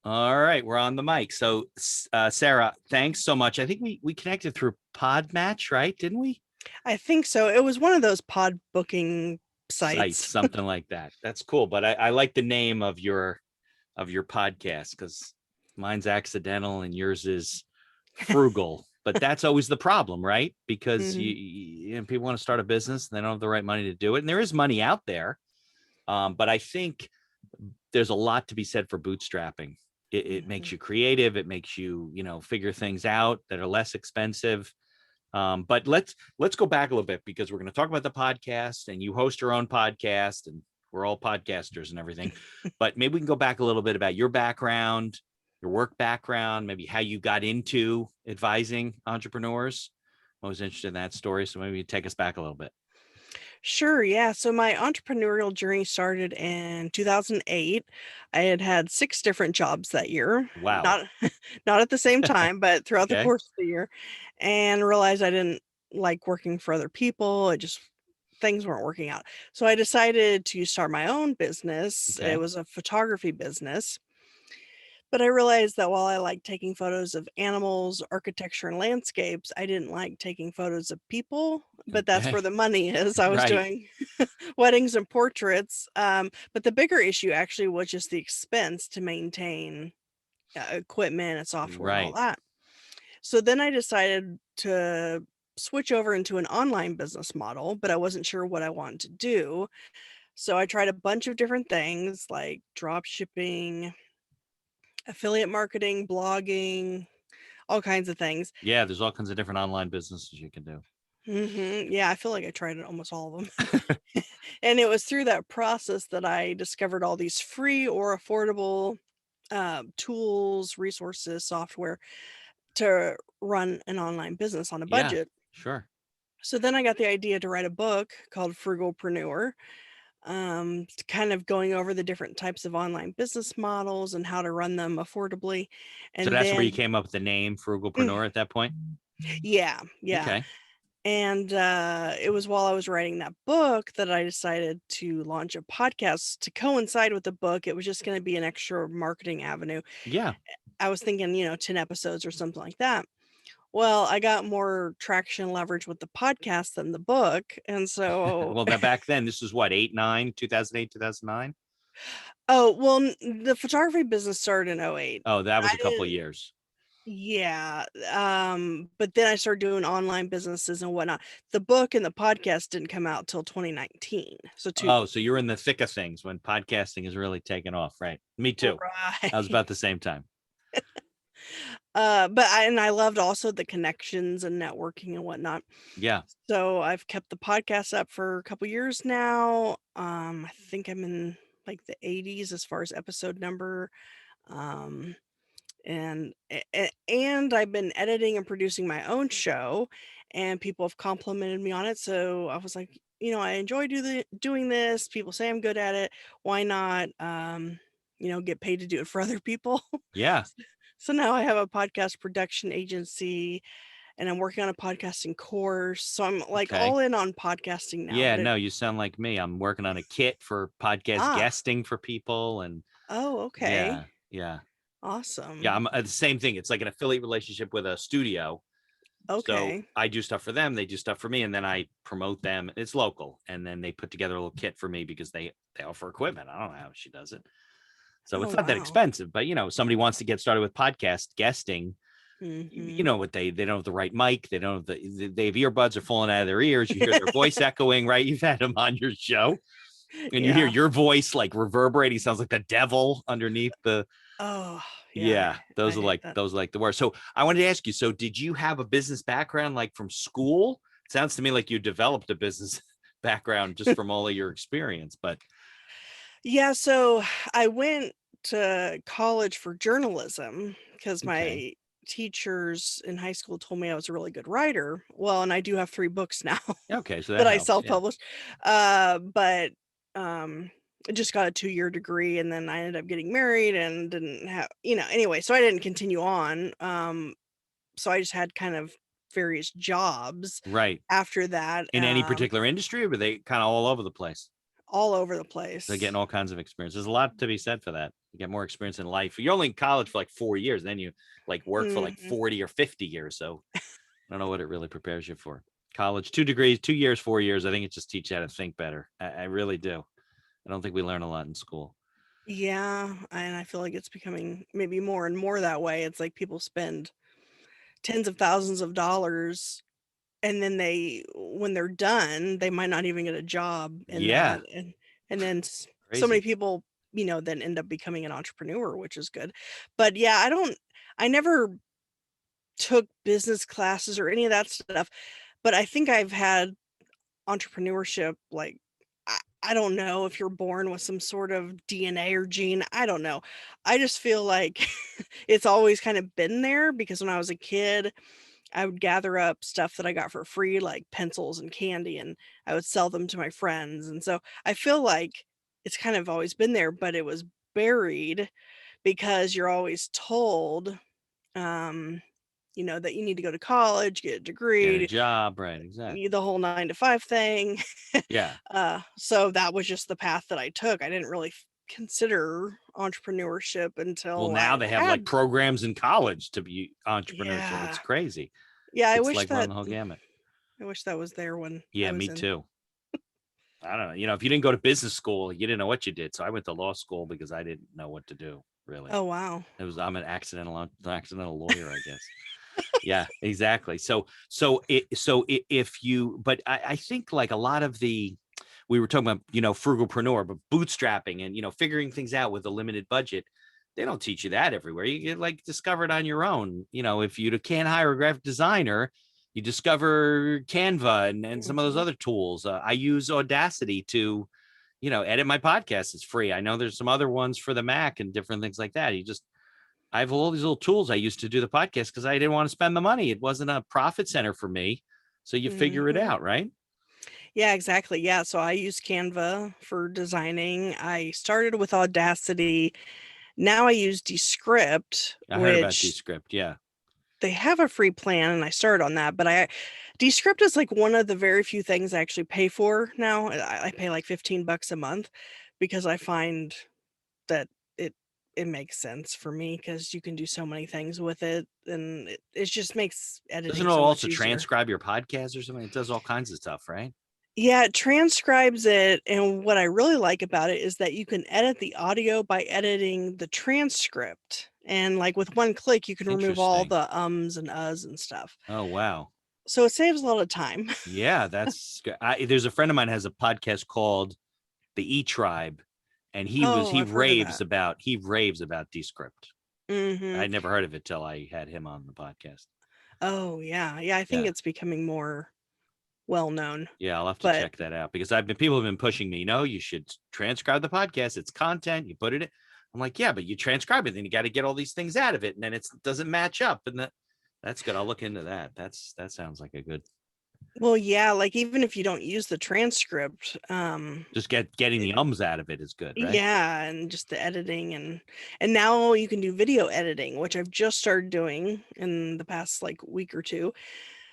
All right, we're on the mic. So, Sarah, thanks so much. I think we connected through Podmatch, right? Didn't we? I think so. It was one of those pod booking Sites, sites. something like that. That's cool. But I like the name of your podcast because mine's accidental and yours is frugal. But that's always the problem, right? Because Hmm. people want to start a business and they don't have the right money to do it. And there is money out there. But I think there's a lot to be said for bootstrapping. It makes Hmm. you creative. It makes you, figure things out that are less expensive. But let's go back a little bit because we're going to talk about the podcast, and you host your own podcast, and we're all podcasters and everything. But maybe we can go back a little bit about your background, your work background, maybe how you got into advising entrepreneurs. I was interested in that story, so maybe you take us back a little bit. Sure, yeah. So my entrepreneurial journey started in 2008. I had had 6 different jobs that year, Wow. not not at the same time, but throughout the Okay. course of the year, and realized I didn't like working for other people. It just things weren't working out. So I decided to start my own business. It Okay. was a photography business. But I realized that while I like taking photos of animals, architecture, and landscapes, I didn't like taking photos of people, but that's where Okay. the money is. I was Right. doing weddings and portraits. But the bigger issue actually was just the expense to maintain equipment and software and all Right. that. So then I decided to switch over into an online business model, but I wasn't sure what I wanted to do. So I tried a bunch of different things like drop shipping, affiliate marketing, blogging, all kinds of things. Yeah, there's all kinds of different online businesses you can do. Yeah, I feel like I tried it almost all of them. And it was through that process that I discovered all these free or affordable tools, resources, software to run an online business on a Yeah, budget. sure. So then I got the idea to write a book called Frugalpreneur, kind of going over the different types of online business models and how to run them affordably. So And that's where you then, came up with the name mm, Frugalpreneur at that point? yeah, yeah. Okay. And, it was while I was writing that book that I decided to launch a podcast to coincide with the book. It was just gonna be an extra marketing avenue. Yeah. I was thinking, 10 episodes or something like that. Well, I got more traction and leverage with the podcast than the book, and so Well, that back then, this was what, 8, 9, 2008, 2009? oh, well, the photography business started in '08. Oh, that was I a couple of didn't years. Yeah, but then I started doing online businesses and whatnot. The book and the podcast didn't come out till 2019, so 2 Oh, so you're in the thick of things when podcasting is really taking off, right? Me too. I was Right. about the same time. But I loved also the connections and networking and whatnot. Yeah. So I've kept the podcast up for a couple years now. I think I'm in like the 80s as far as episode number. Um, and I've been editing and producing my own show, and people have complimented me on it. So I was like, I enjoy doing this. People say I'm good at it. Why not? Get paid to do it for other people. Yeah. So now I have a podcast production agency and I'm working on a podcasting course. So I'm like Okay. all in on podcasting now, Yeah, but no, you sound like me. I'm working on a kit for podcast ah, guesting for people. And oh, okay. yeah, yeah. Yeah, Awesome. I'm the same thing. It's like an affiliate relationship with a studio. So Okay. I do stuff for them, they do stuff for me, and then I promote them. It's local, and then they put together a little kit for me because they offer equipment. I don't know how she does it, so Oh, it's not that wow. expensive. But somebody wants to get started with podcast guesting. You Mhm. know what they don't have the right mic. They don't have they have earbuds are falling out of their ears. You hear their voice echoing, right? You've had them on your show, and you hear Yeah. your voice like reverberating. Sounds like the devil underneath the. Oh, yeah, Yeah, I hate that. those are like the worst. So I wanted to ask you, so did you have a business background like from school? It sounds to me like you developed a business background just from all of your experience, but Yeah, so I went to college for journalism because okay. my teachers in high school told me I was a really good writer. Well, and I do have 3 books now Okay, so that that I helps. Yeah. self-published. But, I just got a 2-year degree, and then I ended up getting married and didn't have anyway, so I didn't continue on. So I just had kind of various jobs Right. after that, In any particular industry, or were they kind of all over the place? all over the They're getting place. all kinds of experience. There's a lot to be said for that. You get more experience in life. You're only in college for like 4 years, then you like work for like Mhm. 40 or 50 years. So I don't know what it really prepares you for. College, 2 degrees, 2 years, 4 years. I think it just teaches you how to think better. I really do. I don't think we learn a lot in school. Yeah, and I feel like it's becoming maybe more and more that way. It's like people spend tens of thousands of dollars, and then when they're done, they might not even get a job in Yeah, that, and then so many crazy. people, then end up becoming an entrepreneur, which is good. But yeah, I never took business classes or any of that stuff, but I think I've had entrepreneurship, like, I don't know if you're born with some sort of DNA or gene, I don't know. I just feel like it's always kind of been there because when I was a kid, I would gather up stuff that I got for free, like pencils and candy, and I would sell them to my friends, and so I feel like it's kind of always been there, but it was buried because you're always told, um, that you need to go to college, get a Get a degree, job, right? Exactly. the whole 9 to 5 thing. Yeah. So that was just the path that I took. I didn't really consider entrepreneurship Well, until now I they have like had. programs in college to be entrepreneurship. It's Yeah. crazy. Yeah, It's like run the whole gamut. I wish that was there when I Yeah, was me in. too. I don't know. If you didn't go to business school, you didn't know what you did. So I went to law school because I didn't know what to do, really. Oh, wow. I'm an accidental lawyer, I guess. Yeah, exactly. If you, but I think like a lot of we were talking about, frugalpreneur, but bootstrapping and, figuring things out with a limited budget. They don't teach you that everywhere. You get like discover it on your own. If you can't hire a graphic designer, you discover Canva and some of those Mhm. other tools. I use Audacity to, edit my podcast. It's free. I know there's some other ones for the Mac and different things like that. I have all these little tools I used to do the podcast because I didn't want to spend the money. It wasn't a profit center for me. So you figure it Mhm. out, right? Yeah, exactly. Yeah, so I use Canva for designing. I started with Audacity. Now I use Descript, I heard about which Descript. Yeah. they have a free plan, and I started on that, but Descript is like one of the very few things I actually pay for now. I pay like 15 bucks a month because I find that it it makes sense for me because you can do so many things with it, and it just makes Doesn't editing it so much also easier. transcribe your podcast or something? It does all kinds of stuff, right? Yeah, it transcribes it, and what I really like about it is that you can edit the audio by editing the transcript, and, like, with one click, you can remove all Interesting. the ums and uhs and stuff. Oh, wow. So it saves a lot of time. Yeah, there's a friend of mine has a podcast called The E Tribe, and Oh, I've heard of that. he raves about Descript. Mhm. I'd never heard of it till I had him on the podcast. Oh, yeah. Yeah, I think Yeah. it's becoming more well known, Yeah, I'll have to but check that out because people have been pushing me. No, you should transcribe the podcast. It's content. You put it in. I'm like, yeah, but you transcribe it, then you got to get all these things out of it, and then it doesn't match up. And that's good. I'll look into that. That sounds like a good. well, yeah, like, even if you don't use the transcript, Just getting the ums out of it is good, right? yeah, and just the editing, and now you can do video editing, which I've just started doing in the past, like, week or 2.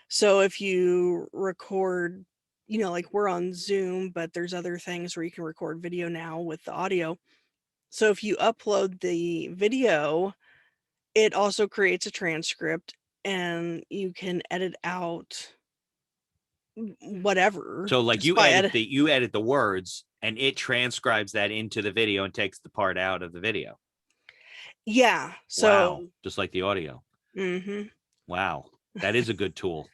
So if you record, like, we're on Zoom, but there's other things where you can record video now with the audio. So if you upload the video, it also creates a transcript, and you can edit out whatever So like just by edit. you edit the words, and it transcribes that into the video and takes the part out of the video. Yeah, Wow, so just like the audio. mhm, Wow, that is a good tool.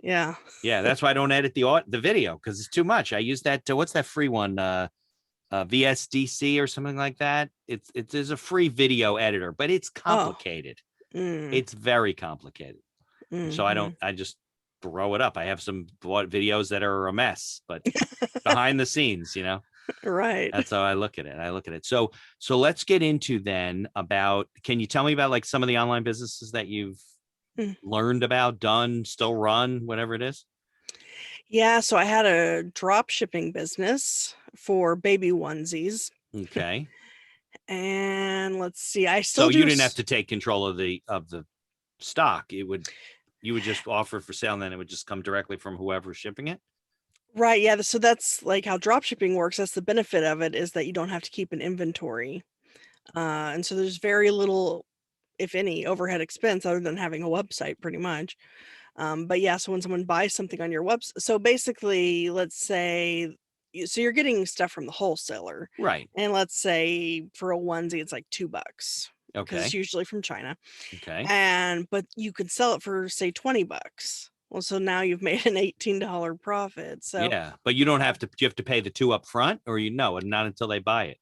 yeah. Yeah, that's why I don't edit the video because it's too much. I use that. What's that free one? VSDC or something like that. There's a free video editor, but it's Oh, complicated. mm, It's very complicated. So mhm. I just throw it up. I have some videos that are a mess, but behind the scenes, Right. that's how I look at it. So let's get into then about, can you tell me about like some of the online businesses that you've Mm. learned about, done, still run, whatever it is? Yeah, so I had a drop shipping business for baby onesies, Okay. and let's see, I So still you do didn't have to take control of the stock. You would just offer for sale and then it would just come directly from whoever's shipping it. right, yeah, so that's, like, how drop shipping works. That's the benefit of it, is that you don't have to keep an inventory. And so there's very little, if any, overhead expense other than having a website pretty much. But yeah, so when someone buys something on your website, so basically, let's say, so you're getting stuff from the wholesaler, Right. and let's say for a onesie, it's like $2 because it's Okay. usually from China. Okay. But you could sell it for say $20. Well, so now you've made an $18 profit. So Yeah. But you don't have to, you have to pay the two up front, or and not until they buy it.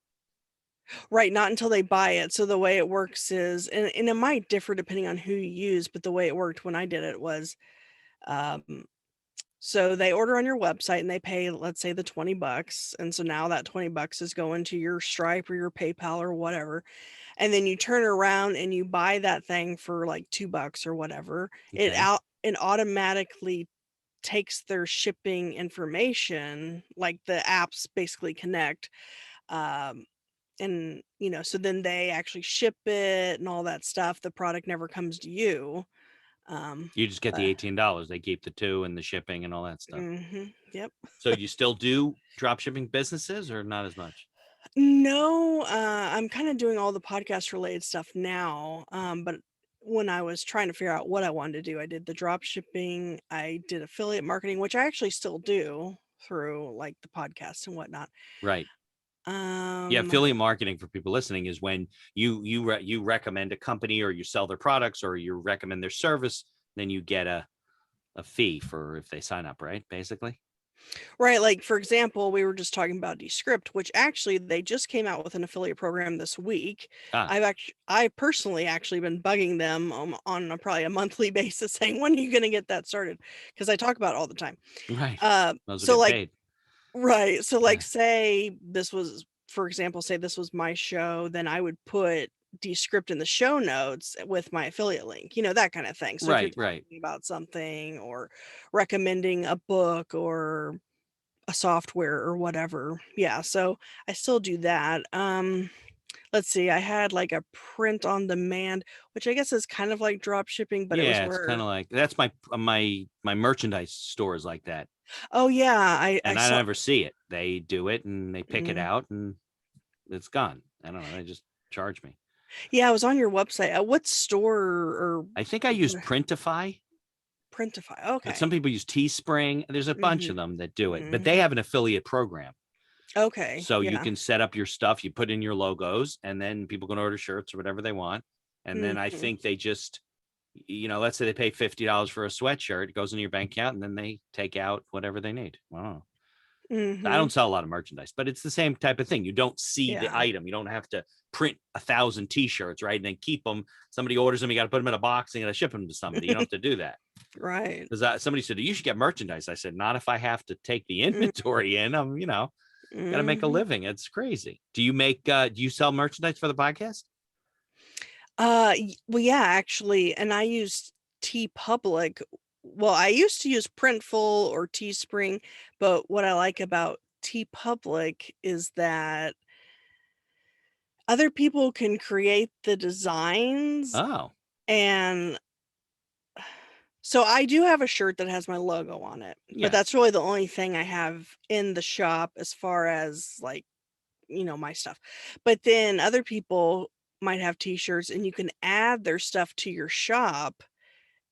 right, not until they buy it. So the way it works is, and it might differ depending on who you use, but the way it worked when I did it was, um, so they order on your website and they pay, let's say, the $20. And so now that $20 is going to your Stripe or your PayPal or whatever. And then you turn around and you buy that thing for like $2 or whatever. Okay. It automatically takes their shipping information, like the apps basically connect. Um, and so then they actually ship it and all that stuff. The product never comes to you. You just get the But $18. They keep the two and the shipping and all that stuff. yep. So you still do drop shipping businesses or not as much? No, I'm kind of doing all the podcast related stuff now. But when I was trying to figure out what I wanted to do, I did the drop shipping, I did affiliate marketing, which I actually still do through like the podcast and whatnot. Right. Yeah, Um, affiliate marketing for people listening is when you recommend a company or you sell their products or you recommend their service, then you get a fee for if they sign up, right? Basically. right, like for example, we were just talking about Descript, which actually they just came out with an affiliate program this week. Ah, I personally actually been bugging them on probably a monthly basis, saying, "When are you going to get that started?" Because I talk about it all the time. right. Those will So get like paid. Right. So, like, Yeah. say this was, for example, say this was my show, then I would put Descript in the show notes with my affiliate link, that kind of thing. So if you're Right, right. talking about something or recommending a book or a software or whatever. Yeah. So I still do that. Let's see, I had like a print on demand, which I guess is kind of like drop shipping, but it was Yeah, it's kind where, of like that's my merchandise store is like that. oh yeah, I And I saw, never see it. They do it and they pick it mm, out and it's gone. I don't know. They just charge me. yeah, I was on your website. What store or I think I use Printify. Printify, But some okay. people use Teespring. There's a bunch of Mhm, them that do it, but they mhm. have an affiliate program. Okay, So you yeah. can set up your stuff, you put in your logos, and then people can order shirts or whatever they want. And then I Mhm, think they just, let's say they pay $50 for a sweatshirt, it goes into your bank account, and then they take out whatever they need. Wow. I mhm. don't sell a lot of merchandise, but it's the same type of thing. You don't see the Yeah, item. You don't have to print 1,000 t-shirts, right? And then keep them. Somebody orders them. You got to put them in a box and you got to ship them to somebody. You don't have to do that. right. Because somebody said, you should get merchandise. I said, not if I have to take the Mm, inventory in. I'm, got to make a mhm. living. It's crazy. Do you sell merchandise for the podcast? Well, yeah, actually, and I use TeePublic. Well, I used to use Printful or Teespring, but what I like about TeePublic is that other people can create the designs, Oh, and so I do have a shirt that has my logo on it, but yeah. that's really the only thing I have in the shop as far as like, my stuff. But then other people might have t-shirts and you can add their stuff to your shop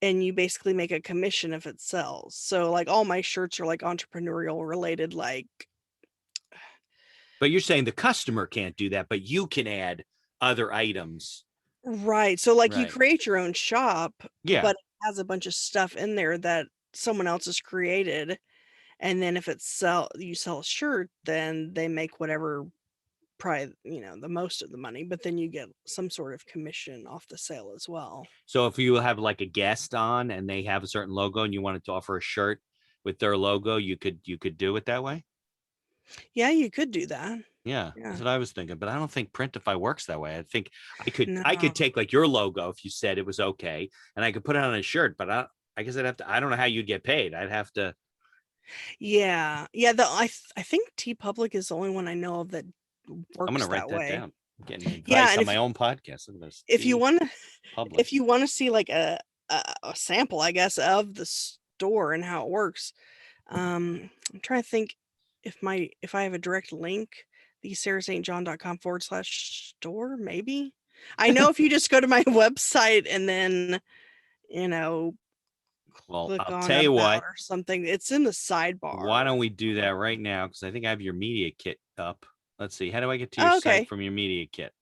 and you basically make a commission if it sells. So like all my shirts are like entrepreneurial related, like, But you're saying the customer can't do that, but you can add other items. right. So like you Right. create your own shop, Yeah. but it has a bunch of stuff in there that someone else has created. And then if you sell a shirt, then they make whatever, probably, the most of the money, but then you get some sort of commission off the sale as well. So if you have like a guest on and they have a certain logo and you wanted to offer a shirt with their logo, you could do it that way. Yeah, you could do that. Yeah, that's Yeah. what I was thinking, but I don't think Printify works that way. I think I could No. take like your logo if you said it was okay, and I could put it on a shirt, but I guess I'd have to. I don't know how you'd get paid. I'd have to. Yeah. Yeah, I think TeePublic is the only one I know of that I'm gonna works write that that way. down. I'm getting Yeah, advice and on my own podcast. Look at this. if you wanna Public. if you wanna see like a sample, I guess, of the store and how it works, I'm trying to think if I have a direct link. thesarahstjohn.com/store, maybe. I know if you just go to my website and then, you know, Well, click I'll on tell you about what. or something, it's in the Why sidebar. don't we do that right now? Because I think I have your media kit up. Let's see. How do I get to your Oh, site okay. from your media kit?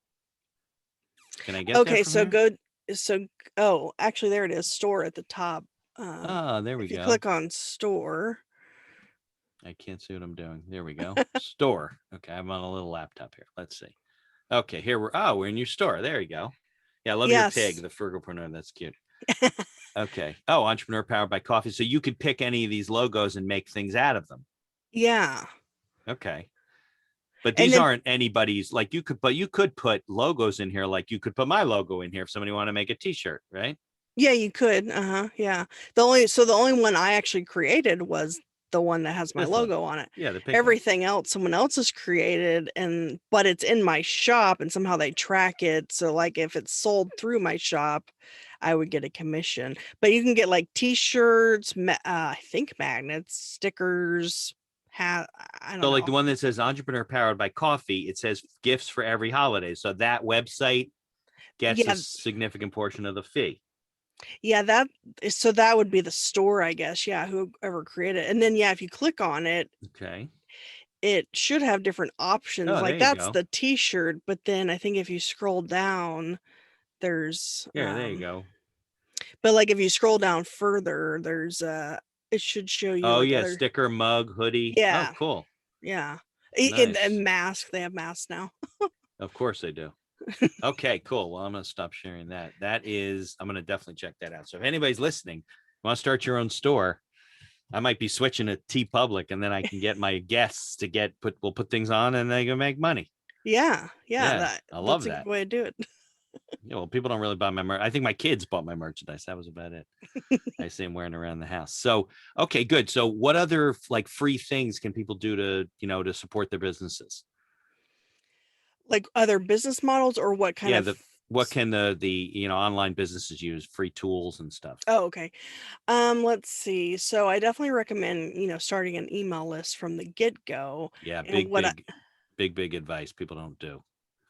Can I get there Okay, from so here? go so oh, actually there it is, store at the top. Oh, there we If you go. click on store. I can't see what I'm doing. There we go. Store. Okay, I'm on a little laptop here. Let's see. Okay, here we're in your store. There you go. Yeah, I love your pig, Yes. the Frugalpreneur. That's cute. Okay. Oh, Entrepreneur Powered by Coffee. So you could pick any of these logos and make things out of them. Yeah. Okay. But And these then aren't anybody's, like you could put logos in here, like you could put my logo in here if somebody want to make a t-shirt, right? yeah, you could. Uh-huh. Yeah. The only one I actually created was the one that has my This one. logo on it. Yeah, the pink one. Everything else someone else has created, but it's in my shop and somehow they track it. So like if it's sold through my shop, I would get a commission. But you can get like t-shirts, I think magnets, stickers, hat, I So don't like the know. one that says Entrepreneur Powered by Coffee, it says gifts for every holiday. So that website gets a Yeah, significant portion of the fee. yeah, so that would be the store, I guess. Yeah, whoever created it. And then yeah, if you click on it, Okay. it should have different options. Oh, there Like you that's go. the t-shirt, but then I think if you scroll down, there's Here, there you go. but like if you scroll down further, there's it should show you Oh like yeah, other. sticker, mug, hoodie. Oh, Yeah, cool. yeah. And Nice. mask, they have masks now. Of course they do. Okay, cool. Well, I'm going to stop sharing that. I'm going to definitely check that out. So if anybody's listening, want to start your own store, I might be switching to T Public, and then I can get my guests to we'll put things on and they can make money. Yeah, Yeah, I that's love a good that. way to do it. Yeah, well, people don't really buy my merch. I think my kids bought my merchandise. That was about it. I see them wearing it around the house. So, okay, good. So what other like free things can people do to support their businesses? Like other business models or what kind Yeah, of what can the online businesses use? Free tools and stuff. Oh, okay. Let's see. So I definitely recommend, starting an email list from the get-go. Yeah, And big advice people don't do.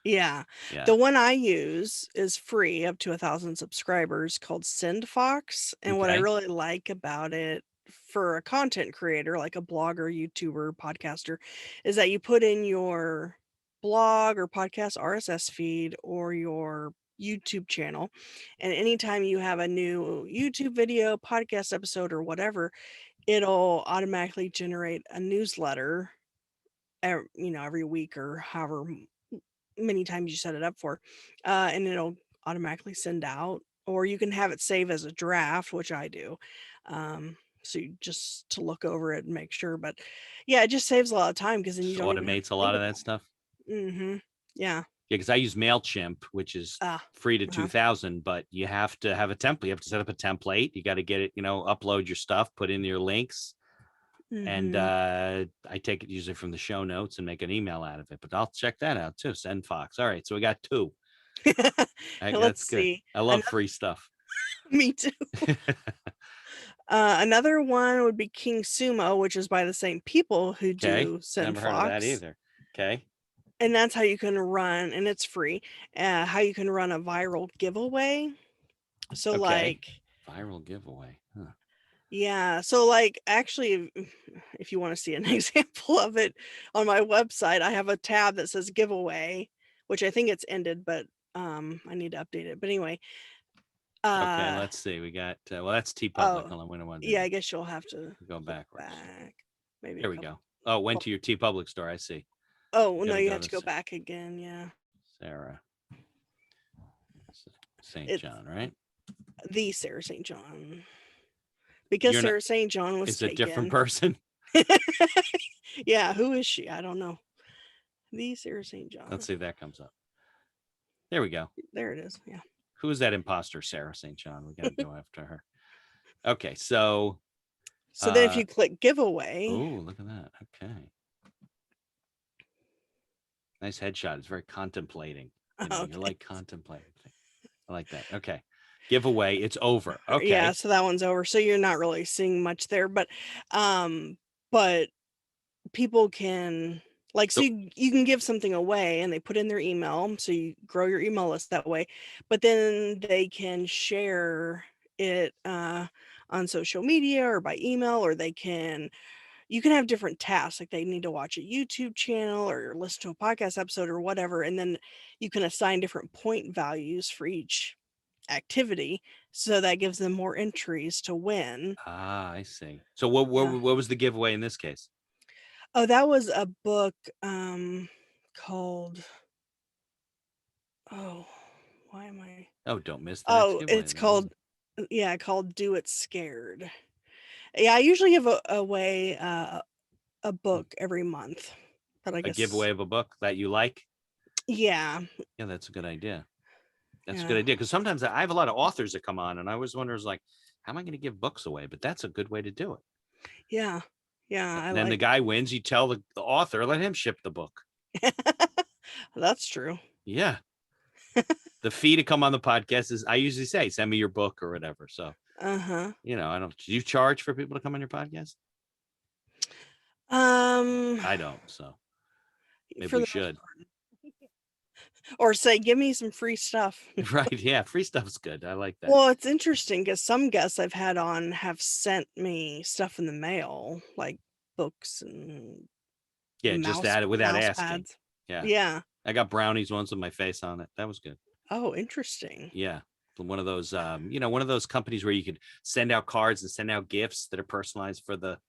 yeah, Yeah. the one I use is free up to 1,000 subscribers called SendFox. And what I Okay. really like about it for a content creator, like a blogger, YouTuber, podcaster, is that you put in your blog or podcast RSS feed or your YouTube channel. And anytime you have a new YouTube video, podcast episode, or whatever, it'll automatically generate a newsletter, every week or however many times you set it up for, and it'll automatically send out, or you can have it save as a draft, which I do. So you just to look over it and make sure. But yeah, it just saves a lot of time because then you Just don't even have automates to a think lot of that about stuff. it. Yeah. Yeah, because I use MailChimp, which is Ah. free to Uh-huh. 2000, but you have to have a template. You have to set up a template. You got to get it, upload your stuff, put in your links. And Mhm. I take it usually from the show notes and make an email out of it. But I'll check that out too. SendFox. All right. So we got two. Let's That's good. see. I love free stuff. Me too. Another one would be King Sumo, which is by the same people who Okay. do Never heard of that SendFox. either. Okay. And that's how you can run, and it's free, how you can run a viral giveaway. So, Okay. like Viral giveaway. Huh. yeah, so, like, actually, if you wanna see an example of it, on my website, I have a tab that says giveaway, which I think it's ended, but, I need to update it. But anyway, Okay. uh Let's see. We got, well, that's T Public. oh, Hold on. We don't want to do yeah, I that. guess you'll have to Go go backwards. back maybe a There we couple. go. Oh, went Well, to your T Public store. I see. oh, You got no, to you go have to to go back again, yeah. Sarah St. It's John, right? the Sarah St. John, because You're not, Sarah St. John was it's a different taken. person. Yeah, who is she? I don't know. The Sarah St. Let's John. see if that comes up. There we go. There it is. Yeah. Who is that imposter, Sarah St. John? We got to go after her. Okay. So, So then if you click giveaway. oh, look at that. Okay. Nice headshot. It's very contemplating. Okay. You're like contemplating. I like that. Okay. Giveaway. It's over. Yeah, Okay. so that one's over. So you're not really seeing much there, but people can Like, so So, you can give something away and they put in their email, so you grow your email list that way, but then they can share it on social media or by email, or you can have different tasks, like they need to watch a YouTube channel or listen to a podcast episode or whatever, and then you can assign different point values for each activity, so that gives them more entries to win. I see. So what, Yeah. what was the giveaway in this case? Oh, that was a book called, oh, why am I Oh, don't miss the next Oh, giveaway. it's There you go. called yeah, called Do It Scared. Yeah, I usually give away a book every month, but I A guess giveaway of a book that you like. yeah, Yeah, that's a good idea. That's a good yeah, idea. Because sometimes I have a lot of authors that come on and I always wonder is like, how am I going to give books away? But that's a good way to do it. yeah, yeah, I And then the like guy wins, you tell the author, let him ship the book. that's true. Yeah. The fee to come on the podcast is, I usually say, send me your book or whatever. So, Uh-huh. I don't, do you charge for people to come on your podcast? Um, I don't. So maybe for we the most should. part. Or say, "Give me some free stuff." Right. Yeah. Free stuff's good. I like that. Well, it's interesting because some guests I've had on have sent me stuff in the mail, like books and Yeah. Just add it without mouse asking. pads. Yeah. Yeah. I got brownies once with my face on it. That was good. Oh, interesting. Yeah. One of those, one of those companies where you could send out cards and send out gifts that are personalized for the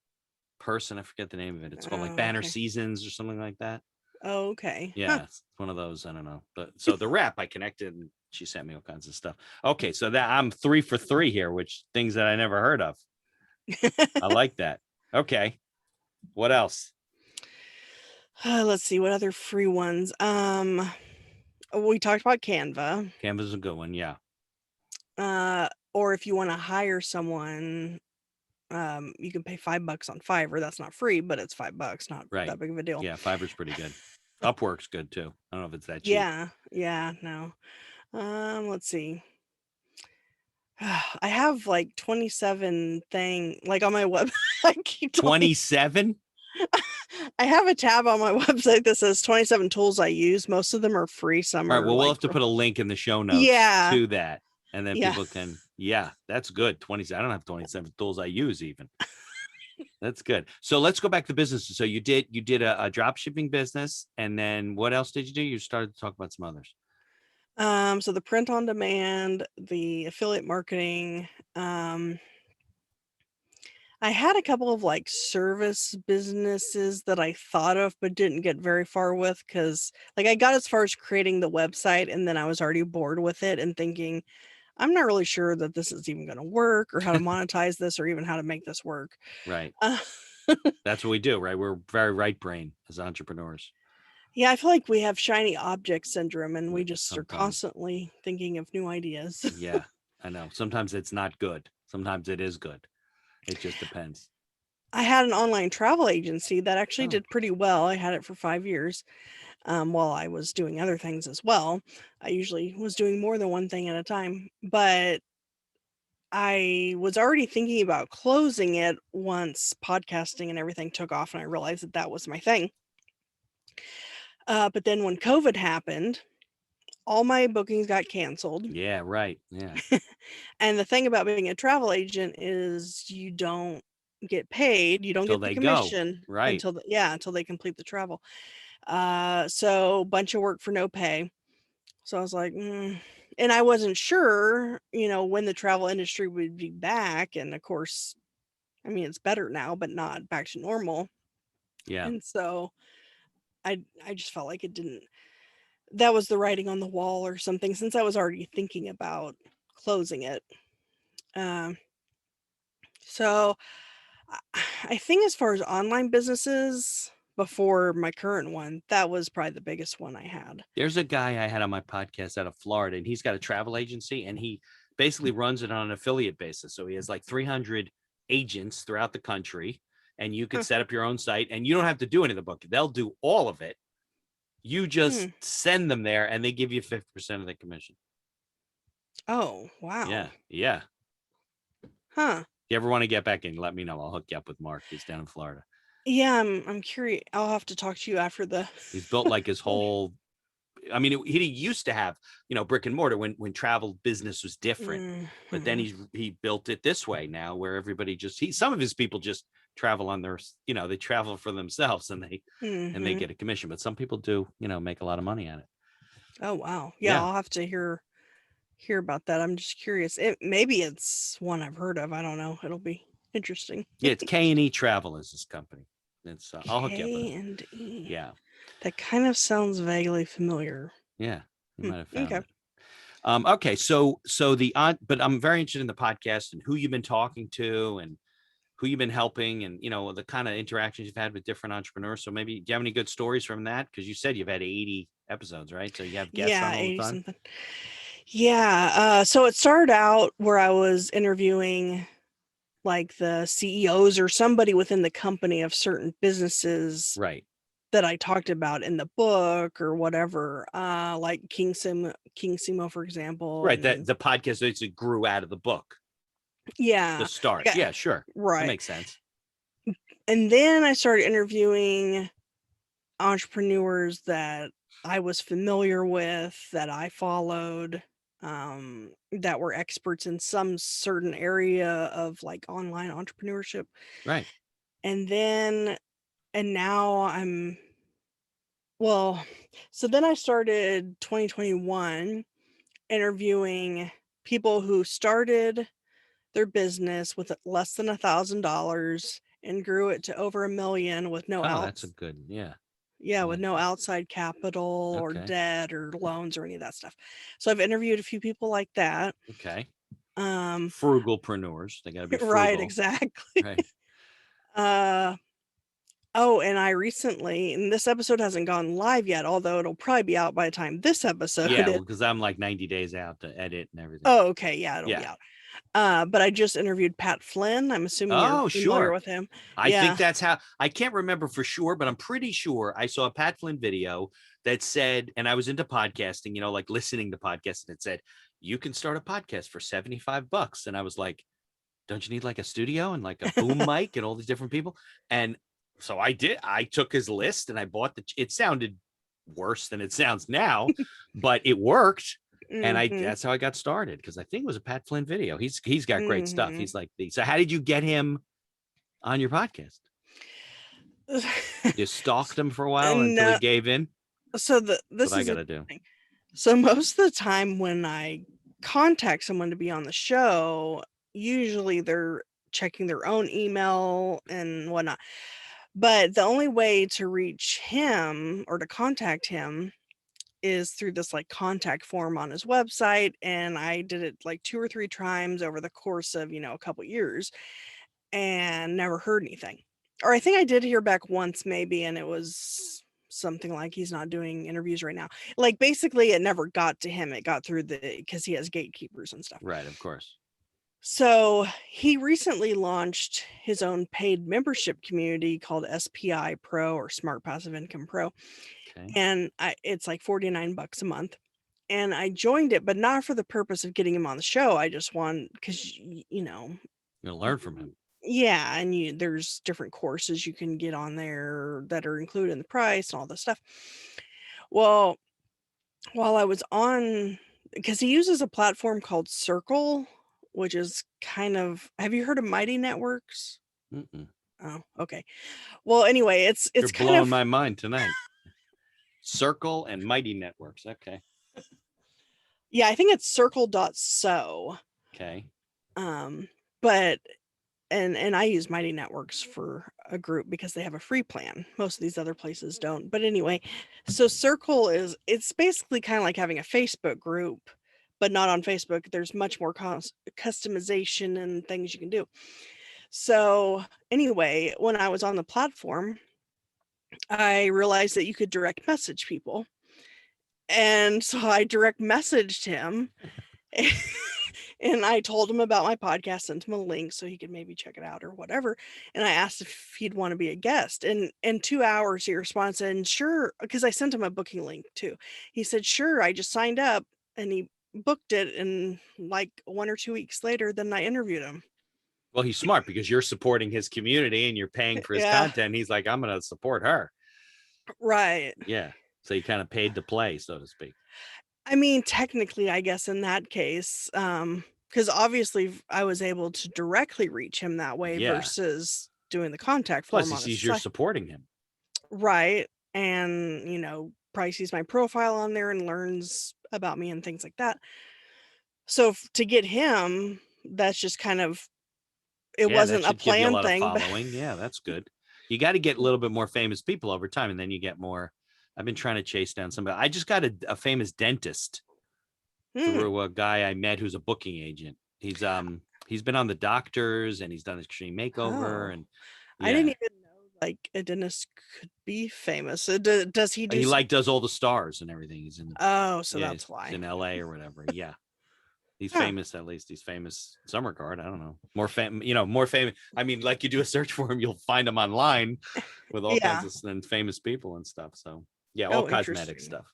person. I forget the name of it. It's called like Oh, Banner okay. Seasons or something like that. Oh, okay. Huh. Yeah, it's one of those. I don't know. But so the rep I connected and she sent me all kinds of stuff. Okay, so that I'm 3 for 3 here, which things that I never heard of. I like that. Okay. What else? Let's see what other free ones. We talked about Canva. Canva's a good one. Yeah. Or if you want to hire someone, you can pay $5 on Fiverr. That's not free, but it's $5, not Right. that big of a deal. Yeah, Fiverr's pretty good. Upwork's good too. I don't know if it's that cheap. Yeah, yeah, no. Let's see. I have like 27 like on my web. I keep telling 27? I have a tab on my website that says 27 tools I use. Most of them are free. Some All right. are Well, we'll like, have to put a link in the show notes yeah, to that. And then yeah. people can, yeah, that's good. 27. I don't have 27 tools I use even. That's good. So let's go back to business. So you did a drop shipping business, and then what else did you do? You started to talk about some others. So the print on demand, the affiliate marketing, I had a couple of like service businesses that I thought of but didn't get very far with because like I got as far as creating the website and then I was already bored with it and thinking, I'm not really sure that this is even going to work or how to monetize this or even how to make this work. Right. Uh, That's what we do, right? We're very right brain as entrepreneurs. yeah, I feel like we have shiny object syndrome and we just are Sometimes. constantly thinking of new ideas. Yeah, I know. Sometimes it's not good. Sometimes it is good. It just depends. I had an online travel agency that actually Oh, did pretty well. I had it for 5 years. While I was doing other things as well. I usually was doing more than one thing at a time, but I was already thinking about closing it once podcasting and everything took off, and I realized that that was my thing. But then when COVID happened, all my bookings got canceled. yeah, right. Yeah. And the thing about being a travel agent is you don't get paid, you don't Till get the they go. commission Right. until they complete the travel. So bunch of work for no pay. So I was like, and I wasn't sure, when the travel industry would be back. And of course, I mean, it's better now, but not back to normal. Yeah. And so I just felt like that was the writing on the wall or something since I was already thinking about closing it. Um, so I think as far as online businesses before my current one, that was probably the biggest one I had. There's a guy I had on my podcast out of Florida, and he's got a travel agency, and he basically runs it on an affiliate basis. So he has like 300 agents throughout the country, and you could Huh. set up your own site, and you don't have to do any of the booking. They'll do all of it. You just send them there, and they give you 50% of the commission. Oh, wow. Yeah. Yeah. Huh. If you ever want to get back in, let me know. I'll hook you up with Mark. He's down in Florida. Yeah, I'm curious. I'll have to talk to you after the. He's built like his whole, I mean, he used to have, brick and mortar when travel business was different, but then Mhm. he built it this way now where everybody some of his people just travel on their, they travel for themselves and they Mhm. get a commission, but some people do, make a lot of money at it. Oh wow. Yeah, Yeah. I'll have to hear about that. I'm just curious. Maybe it's one I've heard of. I don't know. It'll be interesting. Yeah. It's K&E Travel is this company. It's, I'll hook you up with it. K and E. Yeah. That kind of sounds vaguely familiar. Yeah. You might have found Okay. it. Okay. But I'm very interested in the podcast and who you've been talking to and who you've been helping and, the kind of interactions you've had with different entrepreneurs. So maybe, do you have any good stories from that? Because you said you've had 80 episodes, right? So you have guests on Yeah, all the 80 time? something. Yeah. So it started out where I was interviewing like the CEOs or somebody within the company of certain businesses Right. that I talked about in the book or whatever, like King Simo, for example. Right. And The podcast basically grew out of the book, the yeah, start. like Yeah, sure. That right. makes sense. And then I started interviewing entrepreneurs that I was familiar with, that I followed, that were experts in some certain area of like online entrepreneurship. Right. And then, and now well, so then I started 2021 interviewing people who started their business with less than $1,000 and grew it to over 1 million with no Oh, that's a outs. good, yeah. Yeah, I with like no that. outside capital or Okay. debt or loans or any of that stuff. So I've interviewed a few people like that. Okay. Um, Frugalpreneurs. They got to be right, frugal. exactly. Right. Uh, oh, and I recently, and this episode hasn't gone live yet, although it'll probably be out by the time this episode Yeah. is. Well, because I'm like 90 days out to edit and everything. Oh, okay, yeah, it'll be Yeah. out. But I just interviewed Pat Flynn. I'm assuming you're Oh, familiar sure. with him. I think Yeah. that's how I can't remember for sure, but I'm pretty sure I saw a Pat Flynn video that said, and I was into podcasting, like listening to podcasts, and it said, you can start a podcast for $75. And I was like, don't you need like a studio and like a boom mic and all these different people? And so I did. I took his list and I bought it sounded worse than it sounds now, but it worked. And Mhm. that's how I got started because I think it was a Pat Flynn video. He's got great stuff. Mhm. He's like so how did you get him on your podcast? You stalked him for a while until he No, gave in. so That's what this I is got to do. interesting. So most of the time when I contact someone to be on the show, usually they're checking their own email and whatnot. But the only way to reach him or to contact him is through this like contact form on his website. And I did it like 2 or 3 times over the course of, a couple years and never heard anything. Or I think I did hear back once maybe, and it was something like he's not doing interviews right now. Like basically it never got to him. It got through because he has gatekeepers and stuff. Right, of course. So he recently launched his own paid membership community called SPI Pro or Smart Passive Income Pro. Okay. And it's like $49 a month. And I joined it, but not for the purpose of getting him on the show. I just want, because, You're gonna learn from him. yeah, and there's different courses you can get on there that are included in the price and all this stuff. Well, while I was on, because he uses a platform called Circle, which is kind of, have you heard of Mighty Networks? Mm-mm. Oh, okay. Well, anyway, You're it's kind blowing of, my mind tonight. Circle and Mighty Networks. Okay. yeah, I think it's circle.so. Okay. But and I use Mighty Networks for a group because they have a free plan. Most of these other places don't. But anyway, so Circle it's basically kind of like having a Facebook group, but not on Facebook. There's much more customization and things you can do. So anyway, when I was on the platform, I realized that you could direct message people. And so I direct messaged him and I told him about my podcast, sent him a link so he could maybe check it out or whatever. And I asked if he'd want to be a guest. And in 2 hours, he responded, and sure, because I sent him a booking link too. He said, sure, I just signed up, and he booked it. And like 1 or 2 weeks later, then I interviewed him. Well, he's smart because you're supporting his community and you're paying for his Yeah, content. He's like, I'm going to support her. right. Yeah. So he kind of paid to play, so to speak. I mean, technically, I guess in that case, because obviously I was able to directly reach him that way Yeah. versus doing the contact Plus, form he on his sees you're site. supporting him. Right. And, probably sees my profile on there and learns about me and things like that. So to get him, that's just kind of, it Yeah, that wasn't a should give you a planned lot of thing, but following. Yeah, that's good. You got to get a little bit more famous people over time, and then you get more. I've been trying to chase down somebody. I just got a famous dentist hmm. through a guy I met who's a booking agent. He's been on The Doctors and he's done Extreme Makeover, Oh, and I didn't yeah, even know like a dentist could be famous. Does he do? he like does all the stars and everything. Oh, so Yeah, that's he's why. in LA or whatever. Yeah. He's Huh. famous, at least. He's famous in some regard. I don't know. More famous. I mean, like you do a search for him, you'll find him online with all kinds Yeah. of famous people and stuff. So yeah, all Oh, cosmetic interesting. stuff.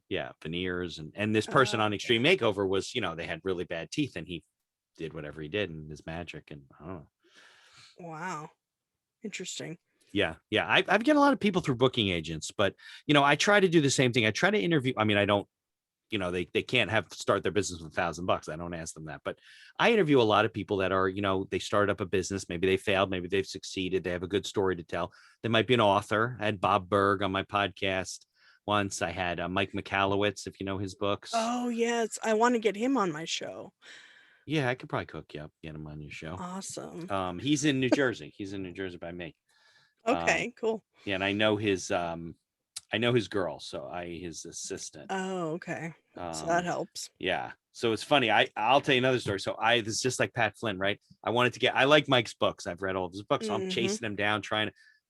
Yeah, veneers and this person on Okay. Extreme Makeover was, they had really bad teeth and he did whatever he did and his magic and I don't know. Wow. Interesting. Yeah, yeah. I've get a lot of people through booking agents, but I try to do the same thing. I try to interview. I mean, I don't they can't start their business with $1,000. I don't ask them that, but I interview a lot of people that are, they started up a business. Maybe they failed. Maybe they've succeeded. They have a good story to tell. They might be an author. I had Bob Berg on my podcast once. I had Mike Michalowicz, if you know his books. Oh, yes. I want to get him on my show. Yeah, I could probably cook you up, get him on your show. Awesome. He's in New Jersey. He's in New Jersey by me. Okay, cool. Yeah, and I know his girl, so his assistant. Oh, okay. So that helps. Yeah. So it's funny. I'll tell you another story. So this is just like Pat Flynn, right? I like Mike's books. I've read all of his books. So I'm Mm-hmm. chasing him down,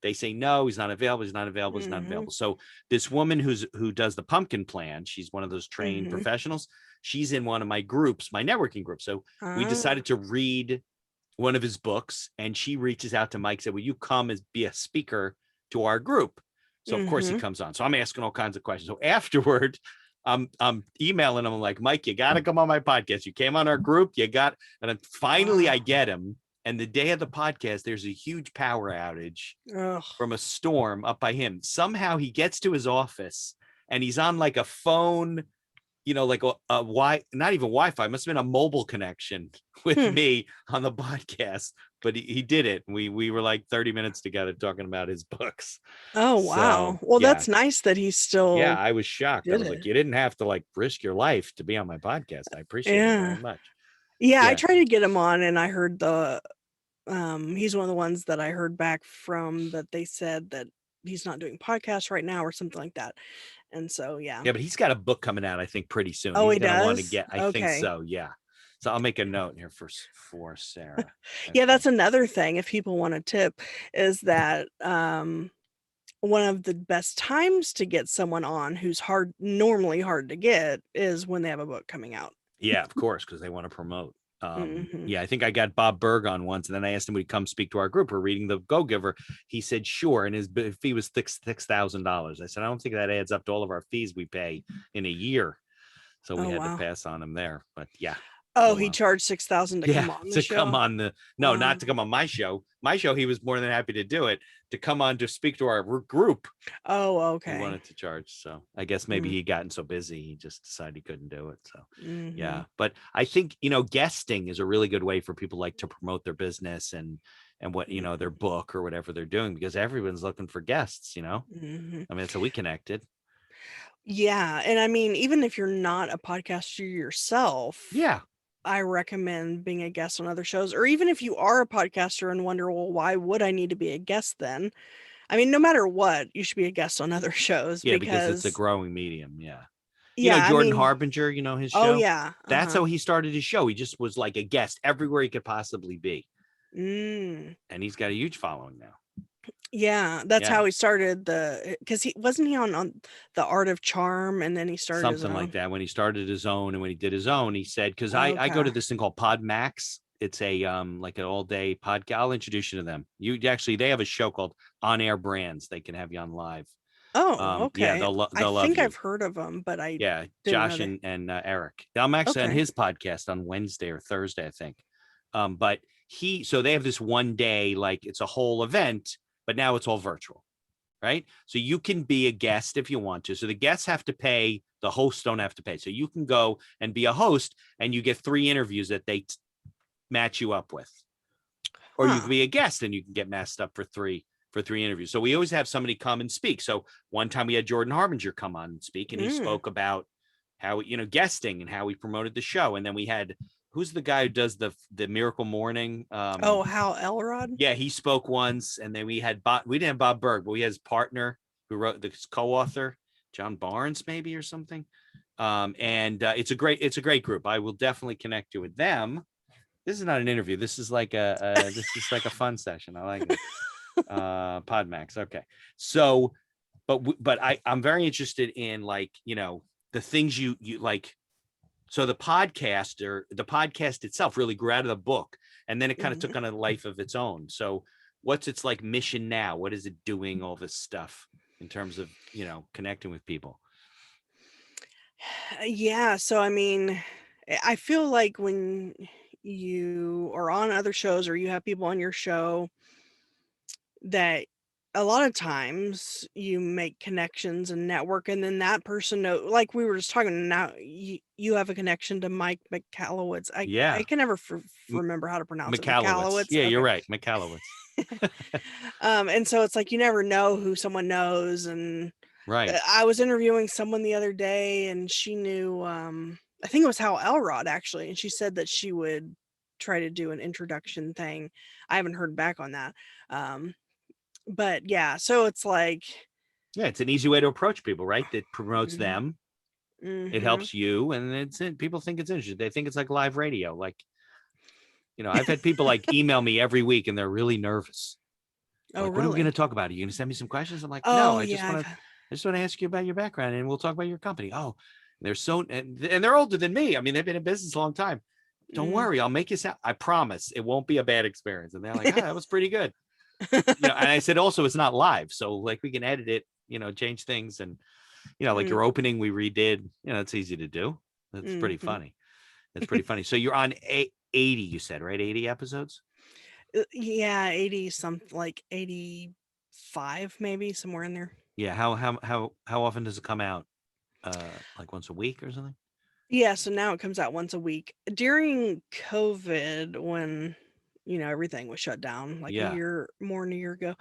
they say, no, he's not available. He's not available. He's not Mm-hmm. available. So this woman who does the pumpkin plan, she's one of those trained Mm-hmm. professionals. She's in one of my groups, my networking group. So we Ah. decided to read one of his books and she reaches out to Mike, said, will you come be a speaker to our group? So of course he Mm-hmm. comes on. So I'm asking all kinds of questions. So afterward, I'm emailing him. I'm like, Mike, you got to come on my podcast. You came on our group. And then finally Wow. I get him. And the day of the podcast, there's a huge power outage Ugh. from a storm up by him. Somehow he gets to his office and he's on like a phone, like a not even Wi-Fi, must have been a mobile connection with Hmm. me on the podcast, but he did it. We were like 30 minutes together talking about his books. Oh, wow. So Well, yeah, that's nice that he yeah, still I was shocked. I did was like, it. you didn't have to like risk your life to be on my podcast. I appreciate it very Yeah. much. Yeah, I Yeah. tried to get him on and I heard he's one of the ones that I heard back from that they said that he's not doing podcasts right now or something like that. And so, yeah. Yeah, but he's got a book coming out, I think, pretty soon. Oh, He's he gonna want to does? get, I think Okay. so. Yeah. So I'll make a note here for Sarah. I Yeah, that's think. another thing if people want a tip is that one of the best times to get someone on who's normally hard to get is when they have a book coming out. Yeah, of course, because they want to promote. Mhm. Yeah, I think I got Bob Berg on once, and then I asked him would he come speak to our group. We're reading The Go Giver. He said sure, and his fee was $6,000. I said I don't think that adds up to all of our fees we pay in a year, so we Oh, had to wow. pass on him there. But yeah, Oh, oh he well. charged 6,000 to Yeah, come on the to come show? on no, Wow. not to come on my show. My show, he was more than happy to do it. To come on to speak to our group, Oh, he okay. wanted to charge. So I guess maybe he'd gotten so busy he just decided he couldn't do it. So Mhm. yeah, but I think guesting is a really good way for people like to promote their business and what their book or whatever they're doing, because everyone's looking for guests. Mhm. I mean, so we connected. Yeah, and I mean, even if you're not a podcaster yourself, Yeah, I recommend being a guest on other shows, or even if you are a podcaster and wonder, well, why would I need to be a guest then? I mean, no matter what, you should be a guest on other shows yeah, because it's a because, growing medium. Yeah. yeah, I Jordan mean, Harbinger, his oh show. yeah, That's how he started his show. He just was like a guest everywhere he could possibly be. mm, And he's got a huge following now. yeah, that's Yeah. how he started because he wasn't he on The Art of Charm, and then he started his Something like own. that. When he started his own and when he did his own, he said, because I go Okay. to this thing called PodMax. It's a like an all day podcast. I'll introduce you to them. They have a show called On Air Brands. They can have you on live. Oh, Yeah, okay. they'll I love think you. I've heard of them, but I Yeah, didn't know Josh they. and Eric. I'm actually on Okay. his podcast on Wednesday or Thursday, I think. But so they have this one day, like it's a whole event, but now it's all virtual, right? So you can be a guest if you want to. So the guests have to pay, the hosts don't have to pay. So you can go and be a host and you get 3 interviews that they match you up with. Or you can be a guest and you can get matched up for three interviews. So we always have somebody come and speak. So one time we had Jordan Harbinger come on and speak, and he spoke about how, guesting and how we promoted the show. And then we had, who's the guy who does the Miracle Morning? Hal Elrod. Yeah, he spoke once. And then we had we didn't have Bob Berg, but we had his partner who wrote the co-author, John Barnes, maybe, or something. It's a great group. I will definitely connect you with them. This is not an interview. This is like a fun session. I like it. Podmax. Okay. So, but I'm very interested in, like, the things you like. So the podcast itself really grew out of the book, and then it kind of took on a life of its own. So what's its like mission now? What is it doing, all this stuff in terms of, connecting with people? Yeah. So, I mean, I feel like when you are on other shows or you have people on your show, that a lot of times you make connections and network, and then that person like we were just talking now, you have a connection to Mike McCallowitz. I can never remember how to pronounce it. McCallowitz. Yeah, okay. You're right. McCallowitz. And so it's like, you never know who someone knows. And right. I was interviewing someone the other day, and she knew, I think it was Hal Elrod, actually. And she said that she would try to do an introduction thing. I haven't heard back on that. But yeah, so it's like, yeah, it's an easy way to approach people, right? That promotes them. It helps you, and people think it's interesting. They think it's like live radio. Like, I've had people like email me every week, and they're really nervous. Oh, like, really? What are we going to talk about? Are you going to send me some questions? I'm like, no, I just want to ask you about your background, and we'll talk about your company. Oh, they're and they're older than me. I mean, they've been in business a long time. Don't worry, I'll make you sound. I promise it won't be a bad experience. And they're like, that was pretty good. And I said, also, it's not live, so like we can edit it, change things, and like your opening we redid. It's easy to do. That's pretty funny. That's pretty funny. So you're on 80, you said, right? 80 episodes. Yeah, 80 something, like 85, maybe, somewhere in there. Yeah. How often does it come out? Like once a week or something? Yeah. So now it comes out once a week. During COVID, when everything was shut down, like more than a year ago,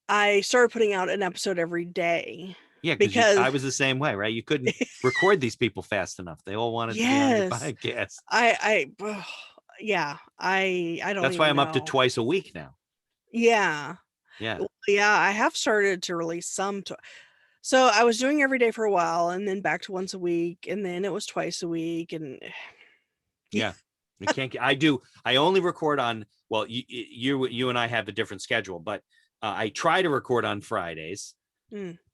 I started putting out an episode every day. Yeah, because I was the same way, right? You couldn't record these people fast enough. They all wanted to be on your podcast. I don't. That's why I'm up to twice a week now. Yeah. Yeah. Yeah, I have started to release some. So I was doing every day for a while, and then back to once a week, and then it was twice a week, and yeah. I only record on, well, you and I have a different schedule, but I try to record on Fridays,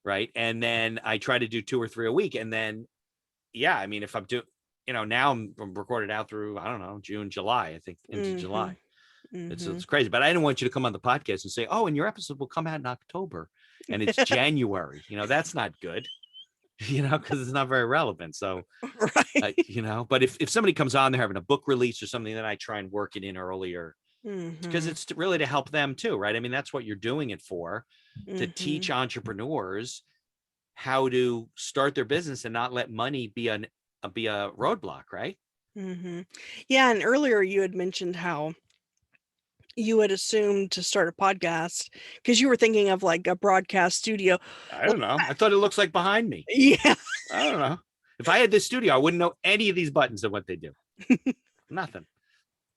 right? And then I try to do 2 or 3 a week. And then, yeah, I mean, if I'm doing, now I'm recorded out through, I don't know, June, July, I think, into July. It's crazy. But I didn't want you to come on the podcast and say, oh, and your episode will come out in October and it's January. That's not good. Because it's not very relevant. So, right. But if somebody comes on, they're having a book release or something, then I try and work it in earlier, because it's really to help them too, right? I mean, that's what you're doing it for, to teach entrepreneurs how to start their business and not let money be a roadblock, right? Yeah, and earlier you had mentioned how you had assumed to start a podcast because you were thinking of like a broadcast studio. I don't know. I thought it looks like behind me. Yeah. I don't know. If I had this studio, I wouldn't know any of these buttons and what they do. Nothing.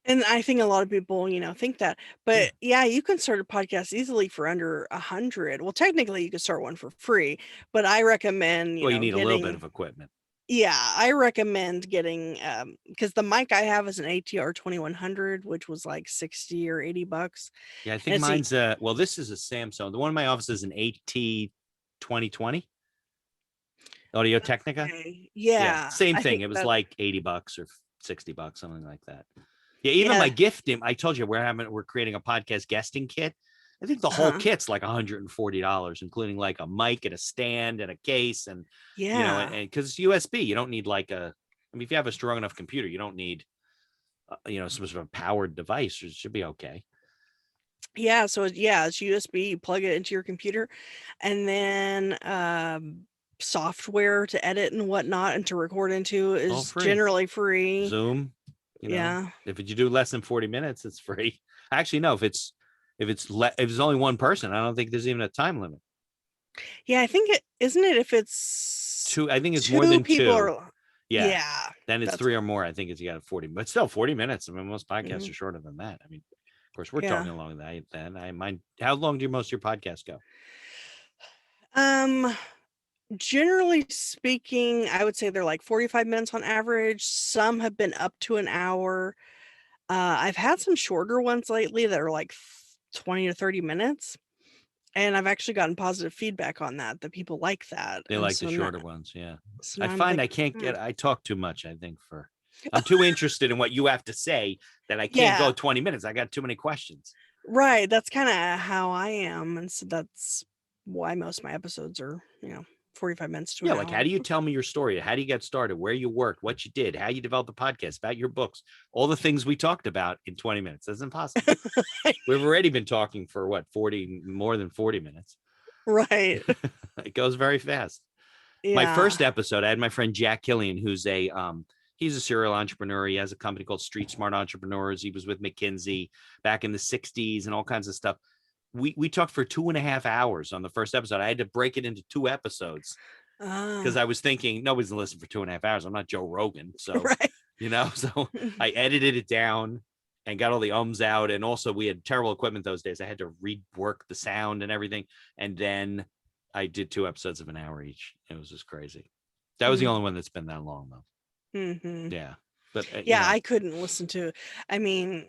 And I think a lot of people, think that. But yeah, you can start a podcast easily for under $100. Well, technically you could start one for free, but I recommend, you need a little bit of equipment. Yeah, I recommend getting, because the mic I have is an ATR 2100, which was like $60 or $80. Yeah, I think mine's well, this is a Samsung. The one in my office is an AT 2020 Audio Technica. Okay. Yeah, same thing. It was like $80 or $60, something like that. Yeah, even my gifting. I told you we're creating a podcast guesting kit. I think the whole kit's like $140, including like a mic and a stand and a case, and and because it's USB, you don't need like if you have a strong enough computer, you don't need some sort of powered device. It should be okay. Yeah, so it's USB, you plug it into your computer, and then software to edit and whatnot and to record into All is free. generally free. Zoom, Yeah. if you do less than 40 minutes, it's free. Actually, no, if it's only one person, I don't think there's even a time limit. Yeah, I think isn't it if it's I think it's more two than people two. or Yeah. yeah, Then it's that's 3 or more. I think you got 40, but still 40 minutes. I mean, most podcasts mhm, are shorter than that. I mean, of course, we're yeah. talking along that then. I mind, how long do most of your podcasts go? Um Generally speaking, I would say they're like 45 minutes on average. Some have been up to an hour. I've had some shorter ones lately that are like 20 to 30 minutes. And I've actually gotten positive feedback on that people like that. They And like the so now, shorter ones. Yeah. so I now I'm find I thinking, can't I talk too much. I think I'm too interested in what you have to say that I can't yeah, go 20 minutes. I got too many questions. right. That's kind of how I am. And so that's why most of my episodes are, 45 minutes to an Yeah, like how hour. do you tell me your story? How do you get started? Where you worked, what you did, how you developed the podcast, about your books, all the things we talked about in 20 minutes. That's impossible. We've already been talking for what, more than 40 minutes. Right. It goes very fast. My Yeah. first episode, I had my friend Jack Killian, who's he's a serial entrepreneur. He has a company called Street Smart Entrepreneurs. He was with McKinsey back in the 60s and all kinds of stuff. We talked for 2.5 hours on the first episode. I had to break it into 2 episodes because Ah, I was thinking nobody's gonna listen for 2.5 hours. I'm not Joe Rogan. So, right. so I edited it down and got all the ums out. And also we had terrible equipment those days. I had to rework the sound and everything. And then I did 2 episodes of an hour each. It was just crazy. That was the only one that's been that long though. Mm-hmm. Yeah. But Yeah, I couldn't listen to I mean,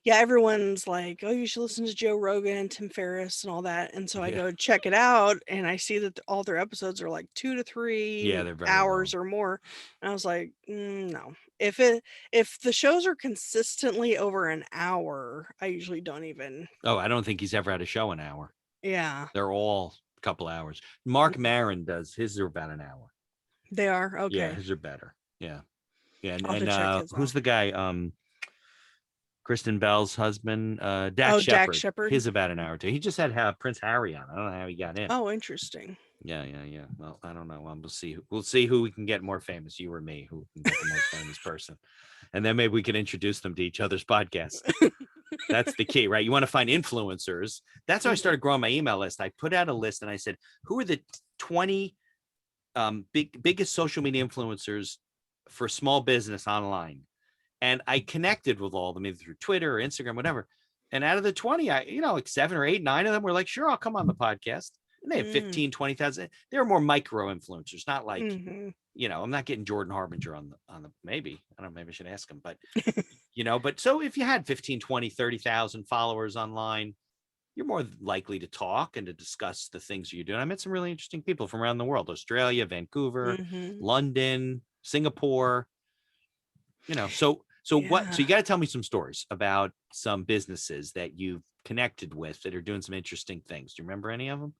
yeah, everyone's like, "Oh, you should listen to Joe Rogan and Tim Ferriss and all that." And so I yeah. go check it out and I see that all their episodes are like 2 to Yeah, 3 they're very hours long. or more. And I was like, no. If the shows are consistently over an hour, I usually don't even Oh, I don't think he's ever had a show an hour. yeah. They're all a couple hours. Mark Mm, Maron does his are about an hour. they are? Yeah, Okay. his are better. Yeah. Yeah. I'll have to check his Who's out. the guy? Kristen Bell's husband, Dak Oh, Dak Shepard. Shepard? His about an hour too. He just had Prince Harry on. I don't know how he got in. Oh, interesting. Yeah, yeah, yeah. Well, I don't know. We'll see. We'll see who we can get more famous, you or me, who can get the most famous person, and then maybe we can introduce them to each other's podcasts. That's the key, right? You want to find influencers. That's how I started growing my email list. I put out a list and I said, who are the 20 biggest social media influencers for small business online? And I connected with all of them either through Twitter or Instagram, whatever. And out of the 20, like 7 or 8, 9 of them were like, sure, I'll come on the podcast. And they have Mm, 15, 20,000. They're more micro influencers, not like, mhm. I'm not getting Jordan Harbinger on the, maybe, I don't know, maybe I should ask him, but, but so if you had 15, 20, 30,000 followers online, you're more likely to talk and to discuss the things you're doing. I met some really interesting people from around the world, Australia, Vancouver, Mhm. London, Singapore, so Yeah. you got to tell me some stories about some businesses that you've connected with that are doing some interesting things. Do you remember any of them?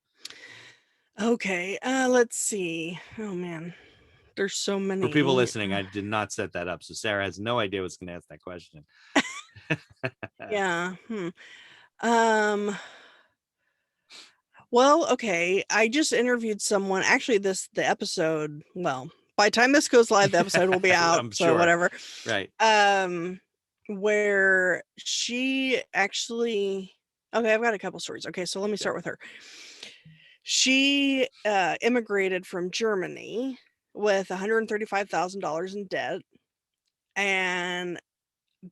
Okay, let's see. Oh man, there's so For people many. listening, I did not set that up, so Sarah has no idea what's going to ask that question. Yeah. Um. Well, okay. I just interviewed someone. Actually, the episode. Well, by the time this goes live, the episode will be out. I'm So sure. whatever. Right. Where she actually. Okay, I've got a couple stories. Okay, so let me start with her. She immigrated from Germany with $135,000 in debt and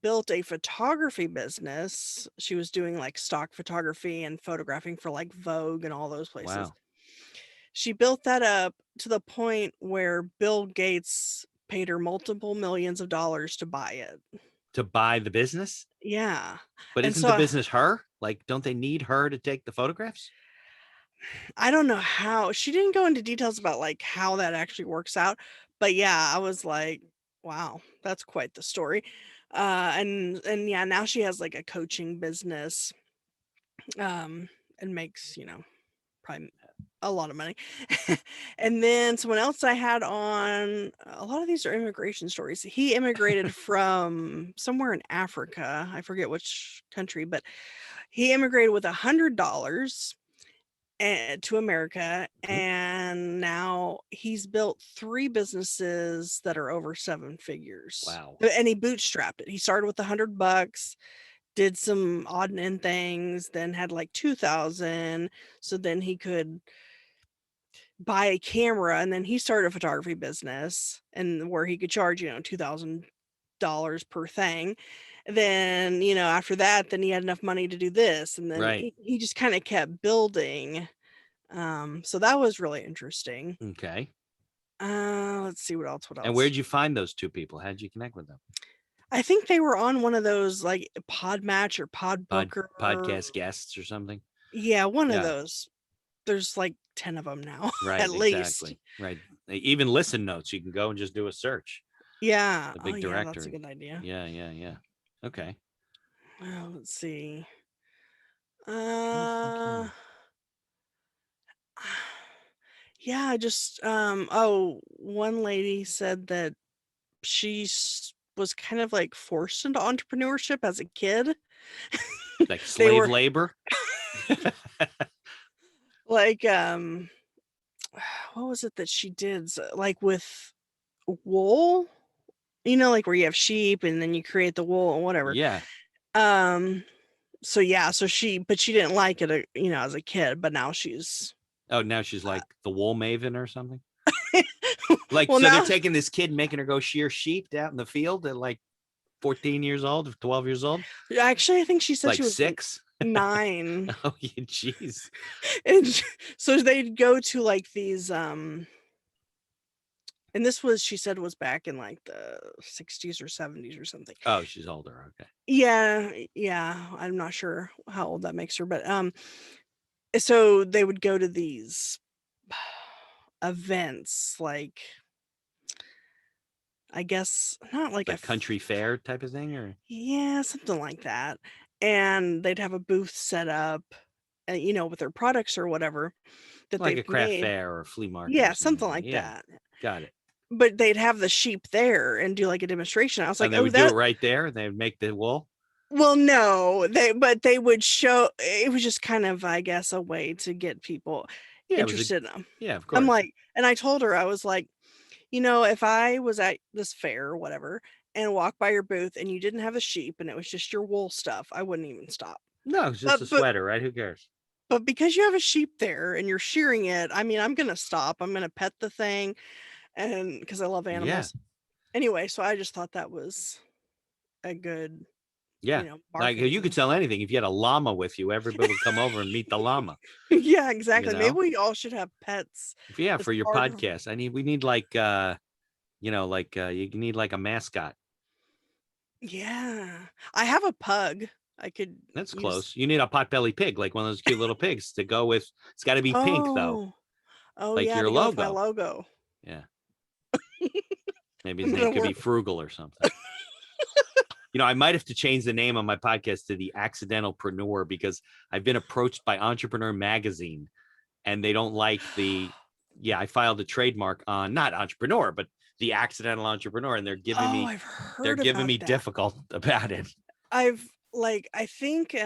built a photography business. She was doing like stock photography and photographing for like Vogue and all those places. Wow. She built that up to the point where Bill Gates paid her multiple millions of dollars to buy it. To buy the business? Yeah. But And isn't so the business her? Like, don't they need her to take the photographs? I don't know how she didn't go into details about like how that actually works out, but yeah, I was like, wow, that's quite the story. And yeah, now she has like a coaching business, and makes, probably a lot of money. And then someone else I had on, a lot of these are immigration stories. He immigrated from somewhere in Africa. I forget which country, but he immigrated with $100 to America, Mhm. and now he's built 3 businesses that are over 7 figures. Wow. And he bootstrapped it. He started with $100, did some odd and end things, then had like 2,000, so then he could buy a camera, and then he started a photography business, and where he could charge, $2,000 per thing. Then, after that, then he had enough money to do this, and then Right. he just kind of kept building. So that was really interesting. Okay. Let's see what else. What And else? where'd you find those two people? How'd you connect with them? I think they were on one of those like Podmatch or Podbooker. Podcast guests or something? Yeah, one of Yeah. those. There's like 10 of them now, Right. at least. Exactly. Right. Even listen notes. You can go and just do a search. Yeah. The Oh, big yeah, that's a directory. good idea. Yeah. Yeah. Yeah. Okay. Let's see. Who the fuck Uh, you? yeah, just one lady said that she was kind of like forced into entrepreneurship as a kid. Like They slave were labor? like, what was it that she did? Like with wool, like where you have sheep and then you create the wool and whatever. Yeah. Um, so yeah, but she didn't like it, as a kid, but now she's, Oh, now she's uh, like the wool maven or something. Like, well, so they're now, taking this kid, making her go shear sheep out in the field at like 14 years old, 12 years old, actually, I think she said she like was 6. 9. Oh, yeah, jeez. And so they'd go to like these, and this was, she said, was back in like the 60s or 70s or something. Oh, she's older. Okay. Yeah, yeah, I'm not sure how old that makes her, but so they would go to these events, like, I guess not like Like country fair type of thing, or yeah, something like that. And they'd have a booth set up, with their products or whatever that like a they've craft made. fair or a flea market or Yeah, something something like that. like Yeah. that. Got it. But they'd have the sheep there and do like a demonstration. I was like, And they "Oh, would do it that." right there. They would make the wool. Well, no, they would show. It was just kind of, I guess, a way to get people Yeah, it was a interested in them. yeah, of I'm course. like, and I told her, I was like, if I was at this fair or whatever and walked by your booth and you didn't have a sheep and it was just your wool stuff, I wouldn't even stop. No, it's just a But but sweater, right? Who cares? but because you have a sheep there and you're shearing it, I mean, I'm gonna stop. I'm gonna pet the thing, and because I love Yeah. animals. Anyway, so I just thought that was a good, Yeah. Like you could marketing. sell anything. If you had a llama with you, everybody would come over and meet the llama, Yeah, you exactly. Maybe know? we all should have pets Yeah, as for your part of. podcast. We need like you need like a mascot. Yeah. I have a pug I could That's use. close. You need a potbelly pig, like one of those cute little pigs to go with. It's got to be pink though, Oh. Oh, like yeah, your to go with my logo. logo. Yeah. Maybe his I'm name gonna could be work. Frugal or something. I might have to change the name of my podcast to the Accidentalpreneur because I've been approached by Entrepreneur Magazine and they don't like I filed a trademark on not entrepreneur, but the accidental entrepreneur. And Oh, I've they're heard giving about me that. difficult about it. I think,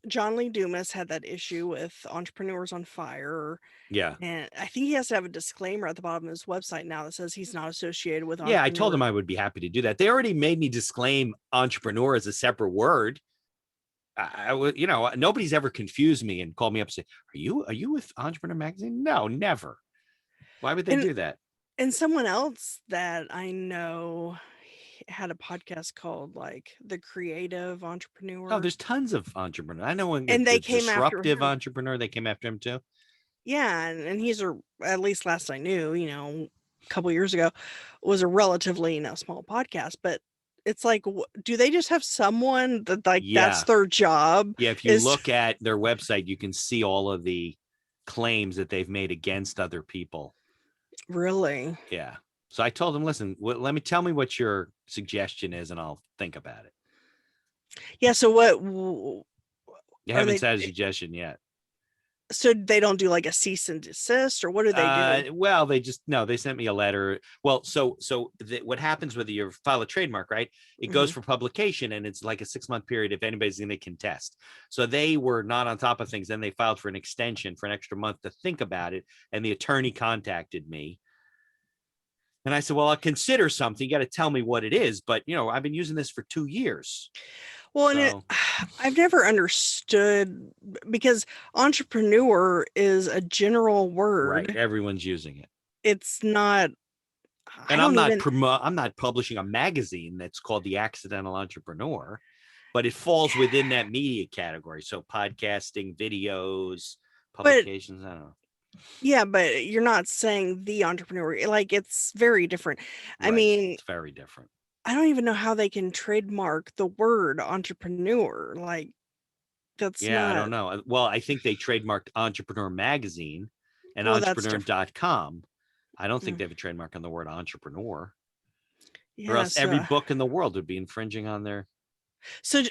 John Lee Dumas had that issue with Entrepreneurs on Fire, Yeah. and I think he has to have a disclaimer at the bottom of his website now that says he's not associated with Yeah. I told them Entrepreneur. I would be happy to do that. They already made me disclaim entrepreneur as a separate word. I would, nobody's ever confused me and called me up and say, are you with Entrepreneur Magazine? No, never. Why would they And do that? and someone else that I know had a podcast called like The Creative Oh, Entrepreneur, there's tons of entrepreneurs. I know when and the they came after disruptive him. entrepreneur, they came after him too. Yeah, and he's at least last I knew, a couple years ago, was a relatively, small podcast, but it's like, do they just have someone that like that's Yeah. their job Yeah. If you is look at their website, you can see all of the claims that they've made against other people. really? Yeah. So I told them, listen, tell me what your suggestion is and I'll think about it. Yeah, so what You are haven't they? said a suggestion yet. So they don't do like a cease and desist, or what do they do? Well, they sent me a letter. Well, what happens with you file a trademark, right? It goes Hmm. for publication, and it's like a 6-month period if anybody's going to contest. So they were not on top of things. Then they filed for an extension for an extra month to think about it. And the attorney contacted me. And I said, well, I'll consider something. You got to tell me what it is. But, I've been using this for 2 years. Well, and So, I've never understood, because entrepreneur is a general right. word. Everyone's using it. It's not, I And don't even, I'm not publishing a magazine that's called The Accidental Entrepreneur, but it falls within that media category. So podcasting, videos, but publications, I don't know. yeah, but you're not saying the entrepreneur. Like, it's very different. I Right. mean, It's very different. I don't even know how they can trademark the word entrepreneur. Like, that's Yeah, I not, don't know. Well, I think they trademarked Entrepreneur Magazine and well, that's different. entrepreneur.com. I don't think Mm. they have a trademark on the word entrepreneur, or Yeah, else every so book in the world would be infringing on their,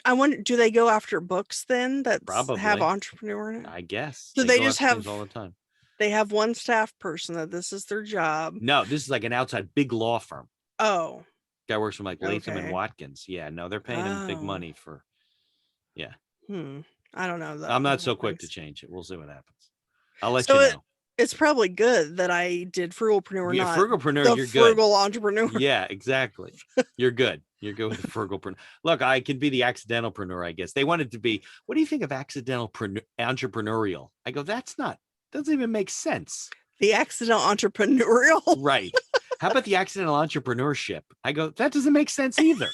I wonder, do they go after books then that have probably, entrepreneur in it? I guess. So They they go just after things have all the time. they have one staff person that this is their job. No, this is like an outside big law firm. Oh, Guy works from like Latham and okay. Watkins. Yeah, no, they're paying him big Oh, money for. Yeah, I don't know I'm the not whole so quick to things. change it. We'll see what happens. I'll let So you know. it's probably good that I did Frugalpreneur, Yeah, not Frugalpreneur, the you're good. frugal entrepreneur. Yeah, exactly. You're good. You're good with the Frugalpreneur. Look, I can be the accidentalpreneur, I guess. They wanted to be. What do you think of entrepreneurial? I go, doesn't even make sense. The accidental entrepreneurial. Right. How about the accidental entrepreneurship? I go, that doesn't make sense either.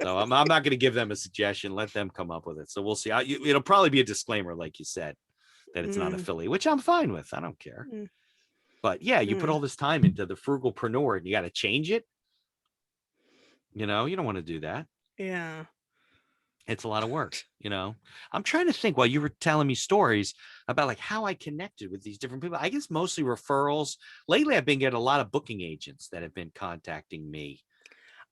So I'm not going to give them a suggestion. Let them come up with it. So we'll see. It'll probably be a disclaimer, like you said, that it's not Mm, affiliate, which I'm fine with. I don't care. mm, But yeah, you put mm. all this time into the Frugalpreneur and you got to change it. You don't want to do that. Yeah. It's a lot of work. I'm trying to think while you were telling me stories about like how I connected with these different people. I guess mostly referrals. Lately, I've been getting a lot of booking agents that have been contacting me.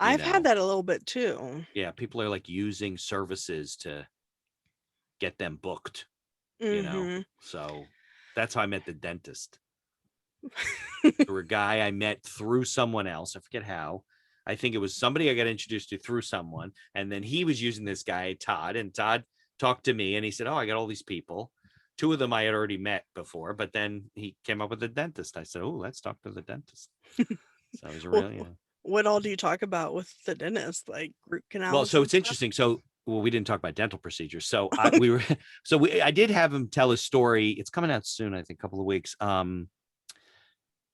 You I've had know, that a little bit too. yeah, people are like using services to get them booked. Hmm. So that's how I met the dentist. Through a guy I met through someone else. I forget how. I think it was somebody I got introduced to through someone. And then he was using this guy, Todd, and Todd talked to me and he said, oh, I got all these people. 2 of them I had already met before, but then he came up with a dentist. I said, oh, let's talk to the dentist. So it was Well, really, what all do you talk about with the dentist? Like root well, canals so and it's stuff? interesting. So, well, we didn't talk about dental procedures. So I did have him tell his story. It's coming out soon, I think a couple of weeks.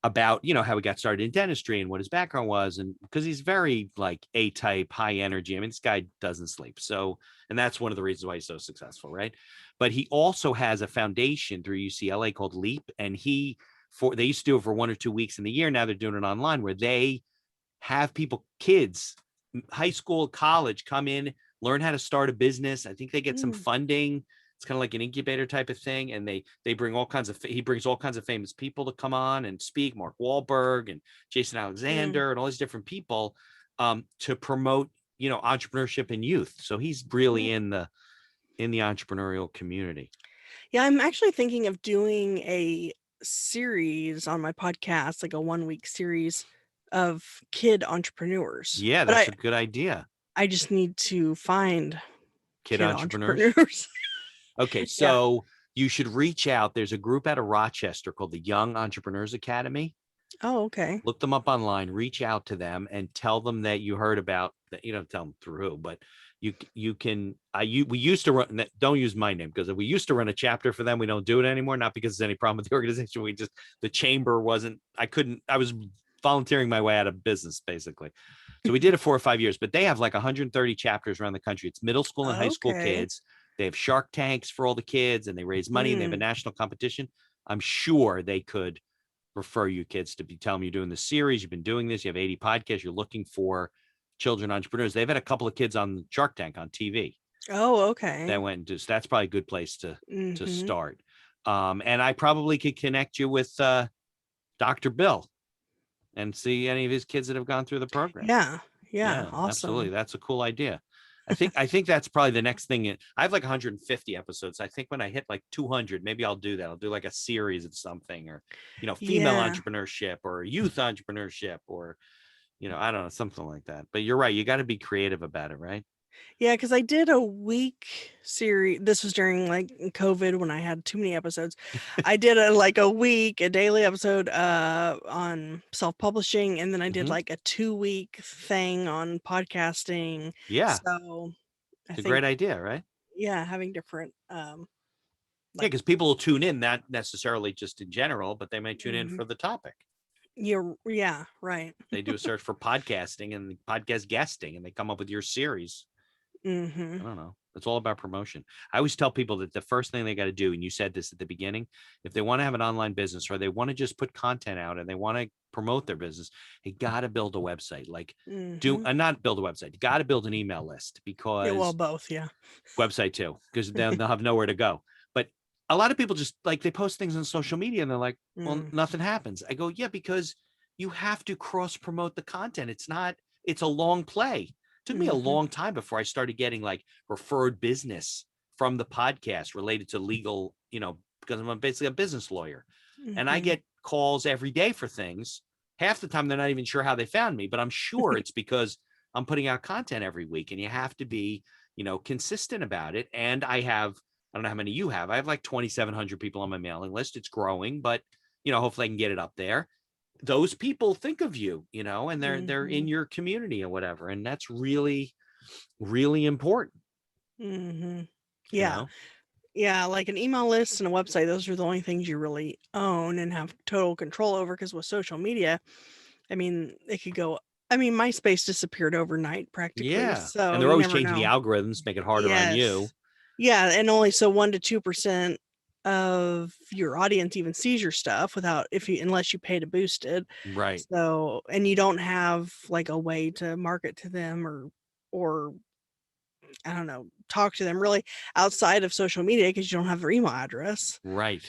About how he got started in dentistry and what his background was, and because he's very like A-type, high energy. I mean, this guy doesn't sleep. So, and that's one of the reasons why he's so successful, right? But he also has a foundation through UCLA called Leap, and they used to do it for 1 or 2 weeks in the year. Now they're doing it online, where they have kids, high school, college, come in, learn how to start a business. I think they get some Mm, funding. It's kind of like an incubator type of thing, and they bring he brings all kinds of famous people to come on and speak, Mark Wahlberg and Jason mm, Alexander and all these different people, to promote entrepreneurship in youth. So he's really mm. in the entrepreneurial community. Yeah, I'm actually thinking of doing a series on my podcast, like a 1 week series of kid entrepreneurs. Yeah, But that's a good idea. I just need to find Kid kid entrepreneurs. entrepreneurs. Okay, Yeah. so you should reach out. There's a group out of Rochester called the Young Entrepreneurs Academy. Oh, okay. Look them up online, reach out to them and tell them that you heard about that. Tell them through who, but you can, we used to run, don't use my name, because we used to run a chapter for them. We don't do it anymore. Not because there's any problem with the organization. The chamber wasn't, I was volunteering my way out of business basically. So we did it 4 or 5 years, but they have like 130 chapters around the country. It's middle school and high school Okay. kids. They have Shark Tanks for all the kids, and they raise money, and they have a Mm, national competition. I'm sure they could refer you kids to be telling them you're doing the series, you've been doing this, you have 80 podcasts, you're looking for children entrepreneurs. They've had a couple of kids on Shark Tank on TV oh, okay. that went and just, that's probably a good place to Hmm. start. And I probably could connect you with Dr. Bill and see any of his kids that have gone through the program. Yeah. Yeah. Yeah, absolutely. Awesome. That's a cool idea. I think that's probably the next thing. I have like 150 episodes. I think when I hit like 200, maybe I'll do that. I'll do like a series of something, or, female Yeah. entrepreneurship or youth entrepreneurship, or, I don't know, something like that. But you're right. You got to be creative about it, right? Yeah, because I did a week series. This was during like COVID when I had too many episodes. I did a daily episode on self-publishing, and then I did Mhm. like a 2-week thing on podcasting. Yeah, So I it's a think, great idea, right? yeah, having different Yeah, like because people will tune in, not necessarily just in general, but they may tune in mhm. for the topic. Yeah, right. They do a search for podcasting and podcast guesting, and they come up with your series. Mm-hmm. I don't know. It's all about promotion. I always tell people that the first thing they got to do, and you said this at the beginning, if they want to have an online business or they want to just put content out and they want to promote their business, they got to build a website. Like, Mm-hmm. not build a website. You got to build an email list, Yeah, well, because both, yeah. website too, because then they'll have nowhere to go. But a lot of people just like, they post things on social media and they're like, well, Mm, nothing happens. I go, yeah, because you have to cross promote the content. It's a long play. It took me a mm-hmm. long time before I started getting like referred business from the podcast related to legal, because I'm basically a business lawyer, and I Mm-hmm. get calls every day for things. Half the time they're not even sure how they found me, but I'm sure it's because I'm putting out content every week, and you have to be, consistent about it. And I don't know how many you have. I have like 2,700 people on my mailing list. It's growing, but, hopefully I can get it up there. Those people think of you, and they're Mm-hmm. in your community or whatever. And that's really, really important, Mm-hmm. you Yeah. know? Yeah, like an email list and a website, those are the only things you really own and have total control over. Because with social media, I mean, it could go, I mean, MySpace disappeared overnight practically, Yeah. And so they're you always never changing the know. algorithms, make it harder on you. Yes. Yeah, and only so 1 to 2% of your audience even sees your stuff without if you unless you pay to boost it. Right. So, and you don't have like a way to market to them or I don't know, talk to them really outside of social media because you don't have their email address. Right.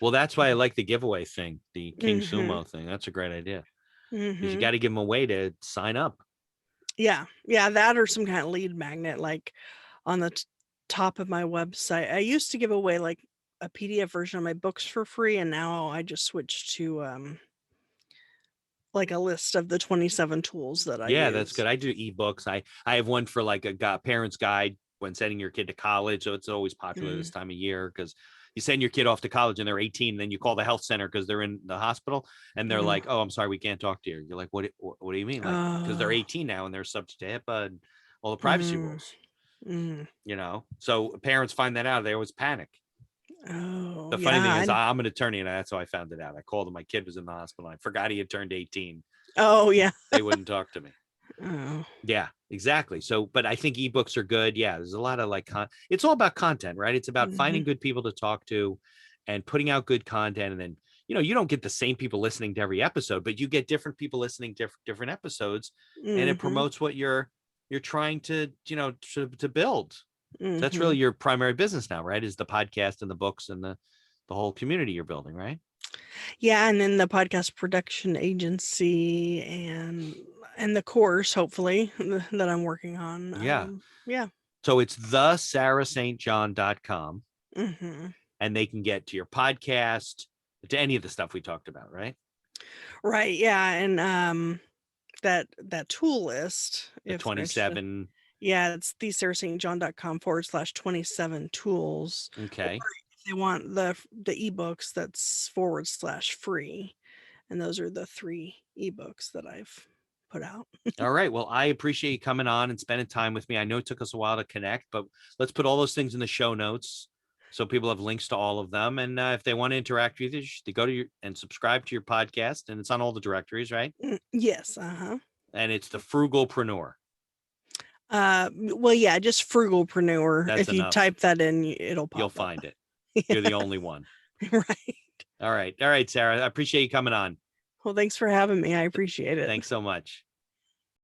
Well, that's why I like the giveaway thing, the King Mhm. Sumo thing. That's a great idea, because you Mhm. got to give them a way to sign up. Yeah. Yeah, that or some kind of lead magnet like on the top of my website. I used to give away like a PDF version of my books for free, and now I just switched to like a list of the 27 tools that I Yeah, that's use. good. I do ebooks. I have one for like a parent's guide when sending your kid to college. So it's always popular Mm. this time of year, because you send your kid off to college and they're 18, then you call the health center because they're in the hospital, and they're Mm. like, "Oh, I'm sorry, we can't talk to you." You're like, What do you mean?" Like, because they're Oh. 18 now and they're subject to HIPAA and all the privacy Mm. rules. Mm. So parents find that out, they always panic. Oh, The funny yeah. thing is, I'm an attorney, and that's how I found it out. I called him. My kid was in the hospital. I forgot he had turned 18. Oh, yeah. They wouldn't talk to me. Oh. Yeah, exactly. So, but I think ebooks are good. Yeah, there's a lot of like, it's all about content, right? It's about Mhm. finding good people to talk to and putting out good content. And then, you don't get the same people listening to every episode, but you get different people listening to different episodes, and it Mhm. promotes what you're trying to, to build. So that's really Mhm. your primary business now, right? Is the podcast and the books and the whole community you're building, right? Yeah, and then the podcast production agency and the course, hopefully, that I'm working on. Yeah. Yeah. So it's thesarahstjohn.com, Mhm. and they can get to your podcast, to any of the stuff we talked about, right? Right, yeah, and, that tool list, The if they're interested. 27. Yeah, it's thesarahstjohn.com/27 tools. Or Okay. if they want the ebooks, that's /free. And those are the 3 ebooks that I've put out. All right. Well, I appreciate you coming on and spending time with me. I know it took us a while to connect, but let's put all those things in the show notes so people have links to all of them. And if they want to interact with you, they go to and subscribe to your podcast, and it's on all the directories, right? Yes, uh-huh. And it's the Frugalpreneur. Well, yeah, just Frugalpreneur. That's If you enough. type that in, it'll You'll pop up. find it. Yeah, You're the only one. right. All right. All right, Sarah. I appreciate you coming on. Well, thanks for having me. I appreciate it. Thanks so much.